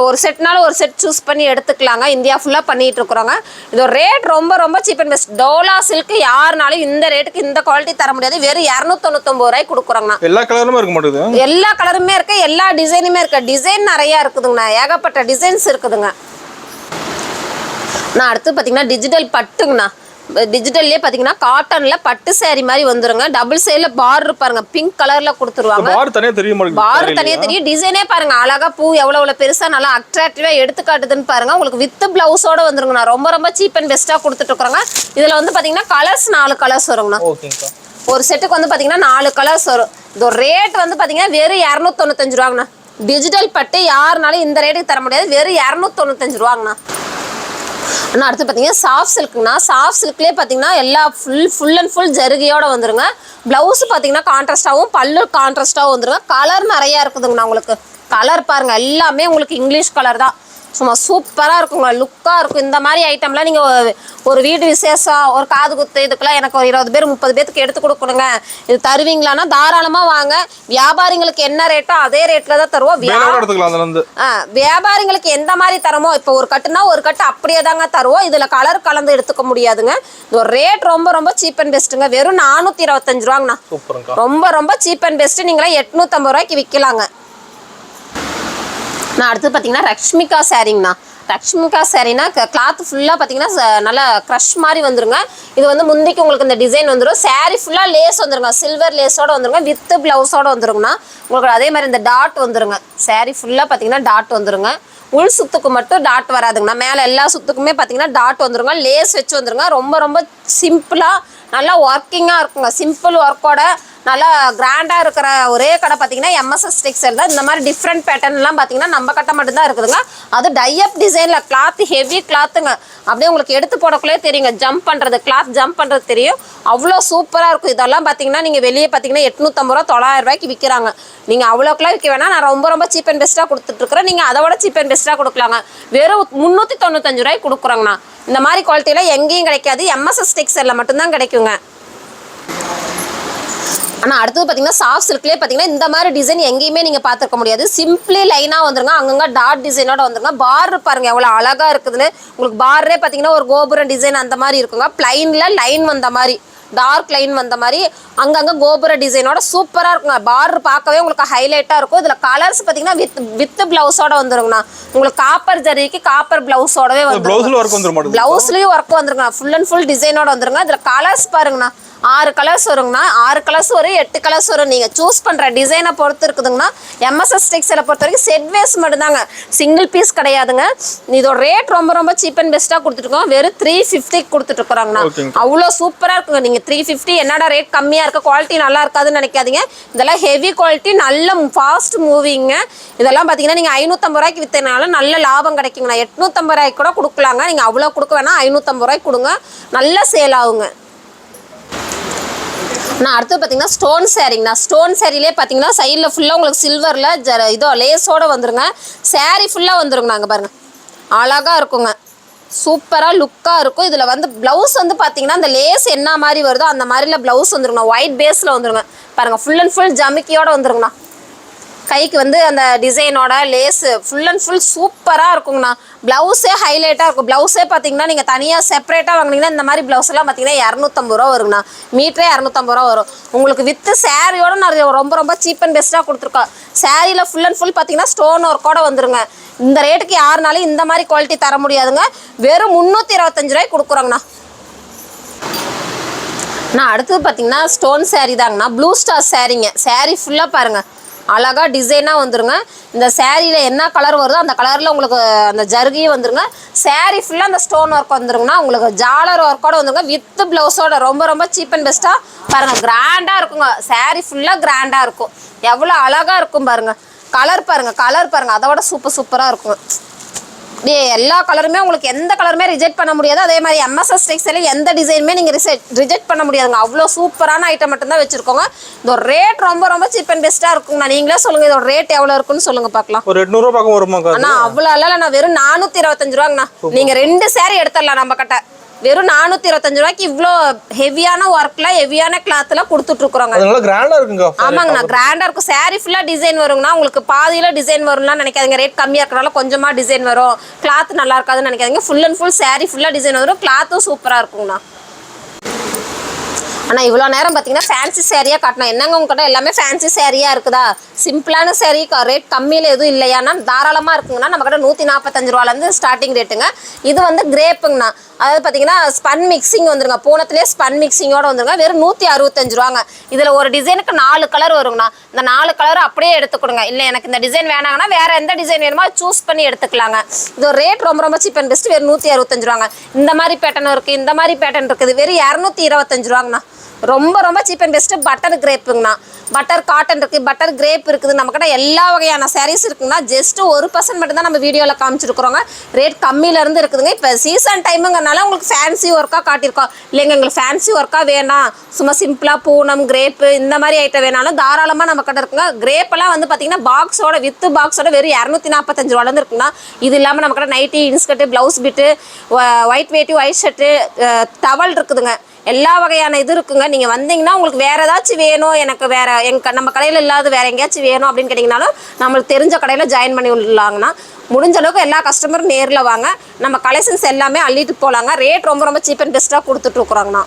ஒரு செட்னாலும் ஒரு செட் சூஸ் பண்ணி எடுத்துக்கலாங்க. இந்தியா ஃபுல்லாக பண்ணிகிட்டு இருக்கிறோங்க. இது ரேட் ரொம்ப ரொம்ப cheap and best. Dola silk யாருனாலும் இந்த ரேட்டுக்கு இந்த குவாலிட்டி தர முடியாது. வெறும் 299 ரூபாய்க்கு கொடுக்குறோங்கண்ணா. எல்லா கலருமே இருக்க மாட்டேங்குது. எல்லா கலருமே இருக்கு, எல்லா டிசைனுமே இருக்கு. டிசைன் நிறையா இருக்குதுங்கண்ணா, ஏகப்பட்ட டிசைன்ஸ் இருக்குதுங்க. நான் அடுத்து பார்த்தீங்கன்னா டிஜிட்டல் பட்டுங்கண்ணா. டிஜிட்டல்லே பார்த்தீங்கன்னா காட்டனில் பட்டு சேரீ மாதிரி வந்துருங்க. டபுள் சைடில் பார் பாருங்க, பிங்க் கலரில் கொடுத்துருவாங்க. பார் தனியாக தெரியும், பார் தனியாக தெரியும். டிசைனே பாருங்க, அழகா பூ எவ்வளோ பெருசாக நல்லா அட்ராக்டிவாக எடுத்துக்காட்டுதுன்னு பாருங்க. உங்களுக்கு வித் பிளவுஸோட வந்துருங்கண்ணா. ரொம்ப ரொம்ப சீப் அண்ட் பெஸ்ட்டாக கொடுத்துட்டு இருக்கிறோங்க. இதில் வந்து பார்த்தீங்கன்னா கலர்ஸ் 4 கலர்ஸ் வருங்கண்ணா. ஒரு செட்டுக்கு வந்து பார்த்தீங்கன்னா 4 கலர்ஸ் வரும். இது ரேட் வந்து பார்த்தீங்கன்னா வெறும் 295 ரூபாங்கண்ணா. டிஜிட்டல் பட்டு யாருனாலும் இந்த ரேட்டுக்கு தர முடியாது. வெறும் 295 ரூபாங்கண்ணா. ஆனால் அடுத்து பார்த்தீங்கன்னா சாஃப்ட் சில்க்குங்கண்ணா. சாஃப்ட் சில்க்லேயே பார்த்தீங்கன்னா எல்லா ஃபுல் அண்ட் ஃபுல் ஜருகையோடு வந்துருங்க. ப்ளவுஸ் பார்த்தீங்கன்னா கான்ட்ராஸ்டாகவும் பல்லு கான்ட்ராஸ்டாகவும் வந்துருங்க. கலர் நிறையா இருக்குதுங்கண்ணா. உங்களுக்கு கலர் பாருங்கள், எல்லாமே உங்களுக்கு இங்கிலீஷ் கலர் தான். சும்மா சூப்பராக இருக்குங்க, லுக்காக இருக்கும். இந்த மாதிரி ஐட்டம்லாம் நீங்கள் ஒரு வீடு விசேஷம், ஒரு காது குத்து, இதுக்கெல்லாம் எனக்கு ஒரு 20 பேர் 30 பேருக்கு எடுத்து கொடுக்கணுங்க, இது தருவீங்களான்னா தாராளமாக வாங்க. வியாபாரிங்களுக்கு என்ன ரேட்டோ அதே ரேட்டில் தான் தருவோம். வியாபாரிங்களுக்கு எந்த மாதிரி தரமோ, இப்போ ஒரு கட்டுனா ஒரு கட்டு அப்படியே தாங்க தருவோம். இதில் கலர் கலந்து எடுத்துக்க முடியாதுங்க. இது ஒரு ரேட் ரொம்ப ரொம்ப சீப் அண்ட் பெஸ்ட்டுங்க. வெறும் 425 ரூபாங்கண்ணா. ரொம்ப ரொம்ப சீப் அண்ட் பெஸ்ட்டு. நீங்களாம் 850 ரூபாய்க்கு விற்கலாங்க. நான் அடுத்து பார்த்தீங்கன்னா ரஷ்மிகா சாரீங்கண்ணா. ரஷ்மிகா சாரீனா கிளாத் ஃபுல்லாக பார்த்தீங்கன்னா நல்லா க்ரஷ் மாதிரி வந்துருங்க. இது வந்து முந்திக்கு உங்களுக்கு இந்த டிசைன் வந்துடும். சாரீ ஃபுல்லாக லேஸ் வந்துருங்க, சில்வர் லேஸோட வந்துருங்க, வித் ப்ளவுஸோட வந்துருங்கண்ணா. உங்களுக்கு அதே மாதிரி இந்த டாட் வந்துருங்க. சாரீ ஃபுல்லாக பார்த்தீங்கன்னா டாட் வந்துருங்க. உள் சுத்துக்கு மட்டும் டாட் வராதுங்கண்ணா. மேலே எல்லா சுத்துக்குமே பார்த்தீங்கன்னா டாட் வந்துருங்க. லேஸ் வச்சு வந்துருங்க. ரொம்ப ரொம்ப சிம்பிளாக நல்லா ஒர்க்கிங்காக இருக்குங்க. சிம்பிள் ஒர்க்கோட நல்லா கிராண்டாக இருக்கிற ஒரே கடை பார்த்தீங்கன்னா எம்எஸ்எஸ் டெக்ஸ்டைல் தான். இந்த மாதிரி டிஃப்ரெண்ட் பேட்டர்ன்லாம் பார்த்தீங்கன்னா நம்ம கட்ட மட்டும்தான் இருக்குதுங்க. அது டைப் டிசைனில் கிளாத் ஹெவி கிளாத்துங்க. அப்படியே உங்களுக்கு எடுத்து போடக்குள்ளே தெரியுங்க, ஜம்ப் பண்ணுறது, கிளாத் ஜம்ப் பண்ணுறது தெரியும். அவ்வளோ சூப்பராக இருக்கும். இதெல்லாம் பார்த்தீங்கன்னா நீங்கள் வெளியே பார்த்தீங்கன்னா 850 ரூபா 900 ரூபாய்க்கு விற்கிறாங்க. நீங்கள் அவ்வளோக்கெல்லாம் விற்க வேணாம், நான் ரொம்ப ரொம்ப சீப் அண்ட் பெஸ்ட்டாக கொடுத்துட்ருக்குறேன். நீங்கள் அதை விட சீப் அண்ட் பெஸ்ட்டாக கொடுக்கலாங்க. வெறும் 395 ரூபாய்க்கு கொடுக்குறோங்கண்ணா. இந்த மாதிரி குவாலிட்டியில் எங்கேயும் கிடைக்காது, எம்எஸ்எஸ் டெக்ஸ்டைலில் மட்டும்தான் கிடைக்குங்க. ஆனால் அடுத்தது பார்த்தீங்கன்னா சாஃப்ட் சில்க்லேயே பார்த்தீங்கன்னா இந்த மாதிரி டிசைன் எங்கேயுமே நீங்கள் பார்த்துருக்க முடியாது. சிம்பிளி லைனாக வந்துருங்க, அங்கங்கே டாட் டிசைனோட வந்துருங்க. பார் பாருங்கள் எவ்வளோ அழகாக இருக்குதுன்னு. உங்களுக்கு பார்ரே பார்த்தீங்கன்னா ஒரு கோபுரம் டிசைன் அந்த மாதிரி இருக்குங்க. பிளைனில் லைன் வந்த மாதிரி, டார்க் லைன் வந்த மாதிரி அங்கங்கே கோபுர டிசைனோட சூப்பராக இருக்குங்க. பார் பார்க்கவே உங்களுக்கு ஹைலைட்டாக இருக்கும். இதில் கலர்ஸ் பார்த்தீங்கன்னா வித் ப்ளவுஸோட வந்துருங்கண்ணா. உங்களுக்கு காப்பர் ஜரிக்கு காப்பர் ப்ளவுஸோடவே வந்துடும். ப்ளவுஸ்லேயும் ஒர்க் வந்துருங்க. ஃபுல் அண்ட் ஃபுல் டிசைனோட வந்துருங்க. இதில் கலர்ஸ் பாருங்கண்ணா, 6 கலர்ஸ் வருங்கண்ணா. 6 கலர்ஸ் வரும், 8 கலர்ஸ் வரும். நீங்கள் சூஸ் பண்ணுற டிசைனை பொறுத்து இருக்குதுங்கண்ணா. எம்எஸ்எஸ் டெக்ஸ்டைலை பொறுத்த வரைக்கும் செட் வேஸ் மட்டும்தாங்க, சிங்கிள் பீஸ் கிடையாதுங்க. இதோட ரேட் ரொம்ப சீப் அண்ட் பெஸ்ட்டாக கொடுத்துருக்கோம். வெறும் 350 கொடுத்துட்ருக்குறாங்கண்ணா. அவ்வளோ சூப்பராக இருக்குங்க. நீங்கள் 350 என்னடா ரேட் கம்மியாக இருக்குது, குவாலிட்டி நல்லா இருக்காதுன்னு நினைக்காதீங்க. இதெல்லாம் ஹெவி குவாலிட்டி, நல்ல ஃபாஸ்ட் மூவிங்க. இதெல்லாம் பார்த்தீங்கன்னா நீங்கள் 550 ரூபாய்க்கு விற்றனால நல்ல லாபம் கிடைக்குங்கண்ணா. 850 ரூபாய்க்கு கூட கொடுக்கலாங்க. நீங்கள் அவ்வளோ கொடுக்க வேணாம், 550 ரூபாய்க்கு கொடுங்க, நல்ல சேல் ஆகுங்க. நான் அடுத்து பார்த்தீங்கன்னா ஸ்டோன் சாரீங்கண்ணா. ஸ்டோன் சாரிலே பார்த்தீங்கன்னா சைடில் ஃபுல்லாக உங்களுக்கு சில்வரில் இதோ லேஸோடு வந்துருங்க. சாரீ ஃபுல்லாக வந்துருங்க. நாங்கள் பாருங்கள் அழகாக இருக்குங்க, சூப்பராக லுக்காக இருக்கும். இதில் வந்து ப்ளவுஸ் வந்து பார்த்தீங்கன்னா அந்த லேஸ் என்ன மாதிரி வருதோ அந்த மாதிரில ப்ளவுஸ் வந்துருங்கண்ணா. ஒயிட் பேஸில் வந்துருங்க. பாருங்கள் ஃபுல் அண்ட் ஃபுல் ஜமிக்கியோடு வந்துருங்கண்ணா. கைக்கு வந்து அந்த டிசைனோட லேஸு ஃபுல் அண்ட் ஃபுல் சூப்பராக இருக்குங்கண்ணா. ப்ளவுஸே ஹைலைட்டாக இருக்கும். ப்ளவுஸே பார்த்தீங்கன்னா நீங்கள் தனியாக செப்பரேட்டாக வாங்கினீங்கன்னா இந்த மாதிரி ப்ளவுஸ் எல்லாம் பார்த்தீங்கன்னா 250 ரூபா வருங்கண்ணா. மீட்டரே 250 ரூபா வரும். உங்களுக்கு வித்து சாரியோட நான் ரொம்ப சீப் அண்ட் பெஸ்ட்டாக கொடுத்துருக்கோம். சாரியில் ஃபுல் அண்ட் ஃபுல் பார்த்தீங்கன்னா ஸ்டோன் ஒர்க்கோட வந்துருங்க. இந்த ரேட்டுக்கு யாருனாலும் இந்த மாதிரி குவாலிட்டி தர முடியாதுங்க. வெறும் 325 ரூபாய்க்கு கொடுக்குறோங்கண்ணா. நான் அடுத்தது பார்த்தீங்கன்னா ஸ்டோன் சாரீ தாங்கண்ணா. ப்ளூ ஸ்டார் சாரீங்க. சாரீ ஃபுல்லாக பாருங்கள் அழகாக டிசைனாக வந்துருங்க. இந்த சாரியில் என்ன கலர் வருதோ அந்த கலரில் உங்களுக்கு அந்த ஜருகியும் வந்துருங்க. சாரீ ஃபுல்லாக அந்த ஸ்டோன் ஒர்க் வந்துருங்கன்னா உங்களுக்கு ஜாலர் ஒர்க்கோடு வந்துருங்க. வித் ப்ளவுஸோட ரொம்ப சீப் அண்ட் பெஸ்ட்டாக பாருங்கள். கிராண்டாக இருக்குங்க. சாரீ ஃபுல்லாக கிராண்டாக இருக்கும். எவ்வளோ அழகாக இருக்கும் பாருங்கள். கலர் பாருங்கள் அதோட சூப்பராக இருக்குங்க. எல்லா கலருமே உங்களுக்கு எந்த கலருமே ரிஜெக்ட் பண்ண முடியாது. அதே மாதிரி எம்எஸ்எஸ் டெக்ஸ்டைல எந்த டிசைனுமே நீங்கள் ரிஜெக்ட் பண்ண முடியாதுங்க. அவ்வளோ சூப்பரான ஐட்டம் மட்டும்தான் வச்சுருக்கோங்க. இதோட ரேட் ரொம்ப சீப் அண்ட் பெஸ்ட்டாக இருக்குங்கண்ணா. நீங்களே சொல்லுங்கள் இதோட ரேட் எவ்வளோ இருக்குன்னு சொல்லுங்கள் பார்க்கலாம். ஒரு 800 ரூபா பக்கம் வருமா? அண்ணா அவ்வளோ இல்லை, நான் வெறும் 425 ரூபாங்கண்ணா. நீங்கள் 2 சாரீ எடுத்துடலாம் நம்ம கிட்ட. வெறும் 425 ரூபாய்க்கு இவ்வளோ ஹெவியான ஒர்க்ல ஹெவியான கிளாத்ல கொடுத்துட்டு இருக்கிறோங்க. அதனால கிராண்டா இருக்குங்க. ஆமாங்கண்ணா கிராண்டா இருக்கும். சாரீ ஃபுல்லா டிசைன் வருங்கண்ணா. உங்களுக்கு பாதியில டிசைன் வரும்லாம் நினைக்காதீங்க. ரேட் கம்மியா இருக்கனால கொஞ்சமா டிசைன் வரும், கிளாத் நல்லா இருக்காதுன்னு நினைக்காதீங்க. ஃபுல் அண்ட் ஃபுல் சாரீ ஃபுல்லா டிசைன் வரும். கிளாத்தும் சூப்பரா இருக்குங்கண்ணா. ஆனால் இவ்வளோ நேரம் பார்த்தீங்கன்னா ஃபேன்சி சாரியாக காட்டணும். என்னங்க உங்ககிட்ட எல்லாமே ஃபேன்சி சாரியாக இருக்குதா? சிம்பிளான சாரீ ரேட் கம்மியில் எதுவும் இல்லையானா தாராளமாக இருக்குங்கண்ணா. நம்மக்கிட்ட 145 ரூபாலேருந்து ஸ்டார்டிங் ரேட்டுங்க. இது வந்து கிரேப்புங்கண்ணா. அதாவது பார்த்தீங்கன்னா ஸ்பன் மிக்சிங் வந்துருங்க. பூனத்துலேயே ஸ்பன் மிக்சிங்கோடு வந்துருங்க. வெறும் 165 ரூபாங்க. இதில் ஒரு டிசைனுக்கு 4 கலர் வருங்கண்ணா. இந்த 4 கலர் அப்படியே எடுத்துக்கொடுங்க. இல்லை எனக்கு இந்த டிசைன் வேணாங்கன்னா வேறு எந்த டிசைன் வேணுமோ சூஸ் பண்ணி எடுத்துக்கலாங்க. இது ஒரு ரேட் ரொம்ப சீப் அண்ட் பெஸ்ட். வெறும் 165 ரூபாங்க. இந்த மாதிரி பேட்டர்ன் இருக்குது, இந்த மாதிரி பேட்டர்ன் இருக்குது. வெறும் 225 ரூபாங்கண்ணா. ரொம்ப சீப் அண்ட் பெஸ்ட்டு. பட்டர் கிரேப்புங்கண்ணா. பட்டர் காட்டன் இருக்குது, பட்டர் கிரேப் இருக்குது. நம்மக்கிட்ட எல்லா வகையான சாரீஸ் இருக்குங்கண்ணா. ஜஸ்ட் 1% மட்டும்தான் நம்ம வீடியோவில் காமிச்சிருக்கிறோங்க. ரேட் கம்மியிலேருந்து இருக்குதுங்க. இப்போ சீசன் டைமுங்கனால உங்களுக்கு ஃபேன்சி ஒர்க்காக காட்டியிருக்கோம். இல்லைங்க எங்களுக்கு ஃபேன்சி ஒர்க்காக வேணாம், சும்மா சிம்பிளாக பூனம் கிரேப்பு இந்த மாதிரி ஐட்டம் வேணாலும் தாராளமாக நம்மக்கிட்ட இருக்குங்க. கிரேப்பெல்லாம் வந்து பார்த்தீங்கன்னா பாக்ஸோட வித்து பாக்ஸோட வெறும் 245 ரூபாலேருந்து இருக்குங்கண்ணா. இது இல்லாமல் நம்மக்கிட்ட nighty, inskirt, blouse bit, white வேட்டி, ஒயிட் ஷர்ட்டு, டவல் இருக்குதுங்க. எல்லா வகையான இது இருக்குங்க. நீங்கள் வந்தீங்கன்னா உங்களுக்கு வேறு ஏதாச்சும் வேணும், எனக்கு வேறு நம்ம கடையில் இல்லாத வேறு எங்கேயாச்சும் வேணும் அப்படின்னு கேட்டிங்கனாலும் நம்மளுக்கு தெரிஞ்ச கடையில் ஜாயின் பண்ணி விடலாங்கண்ணா. முடிஞ்ச அளவுக்கு எல்லா கஸ்டமரும் நேரில் வாங்க. நம்ம கலெக்ஷன்ஸ் எல்லாமே அள்ளிட்டு போகலாங்க. ரேட் ரொம்ப சீப் அண்ட் பெஸ்ட்டாக கொடுத்துட்ருக்குறோங்கண்ணா.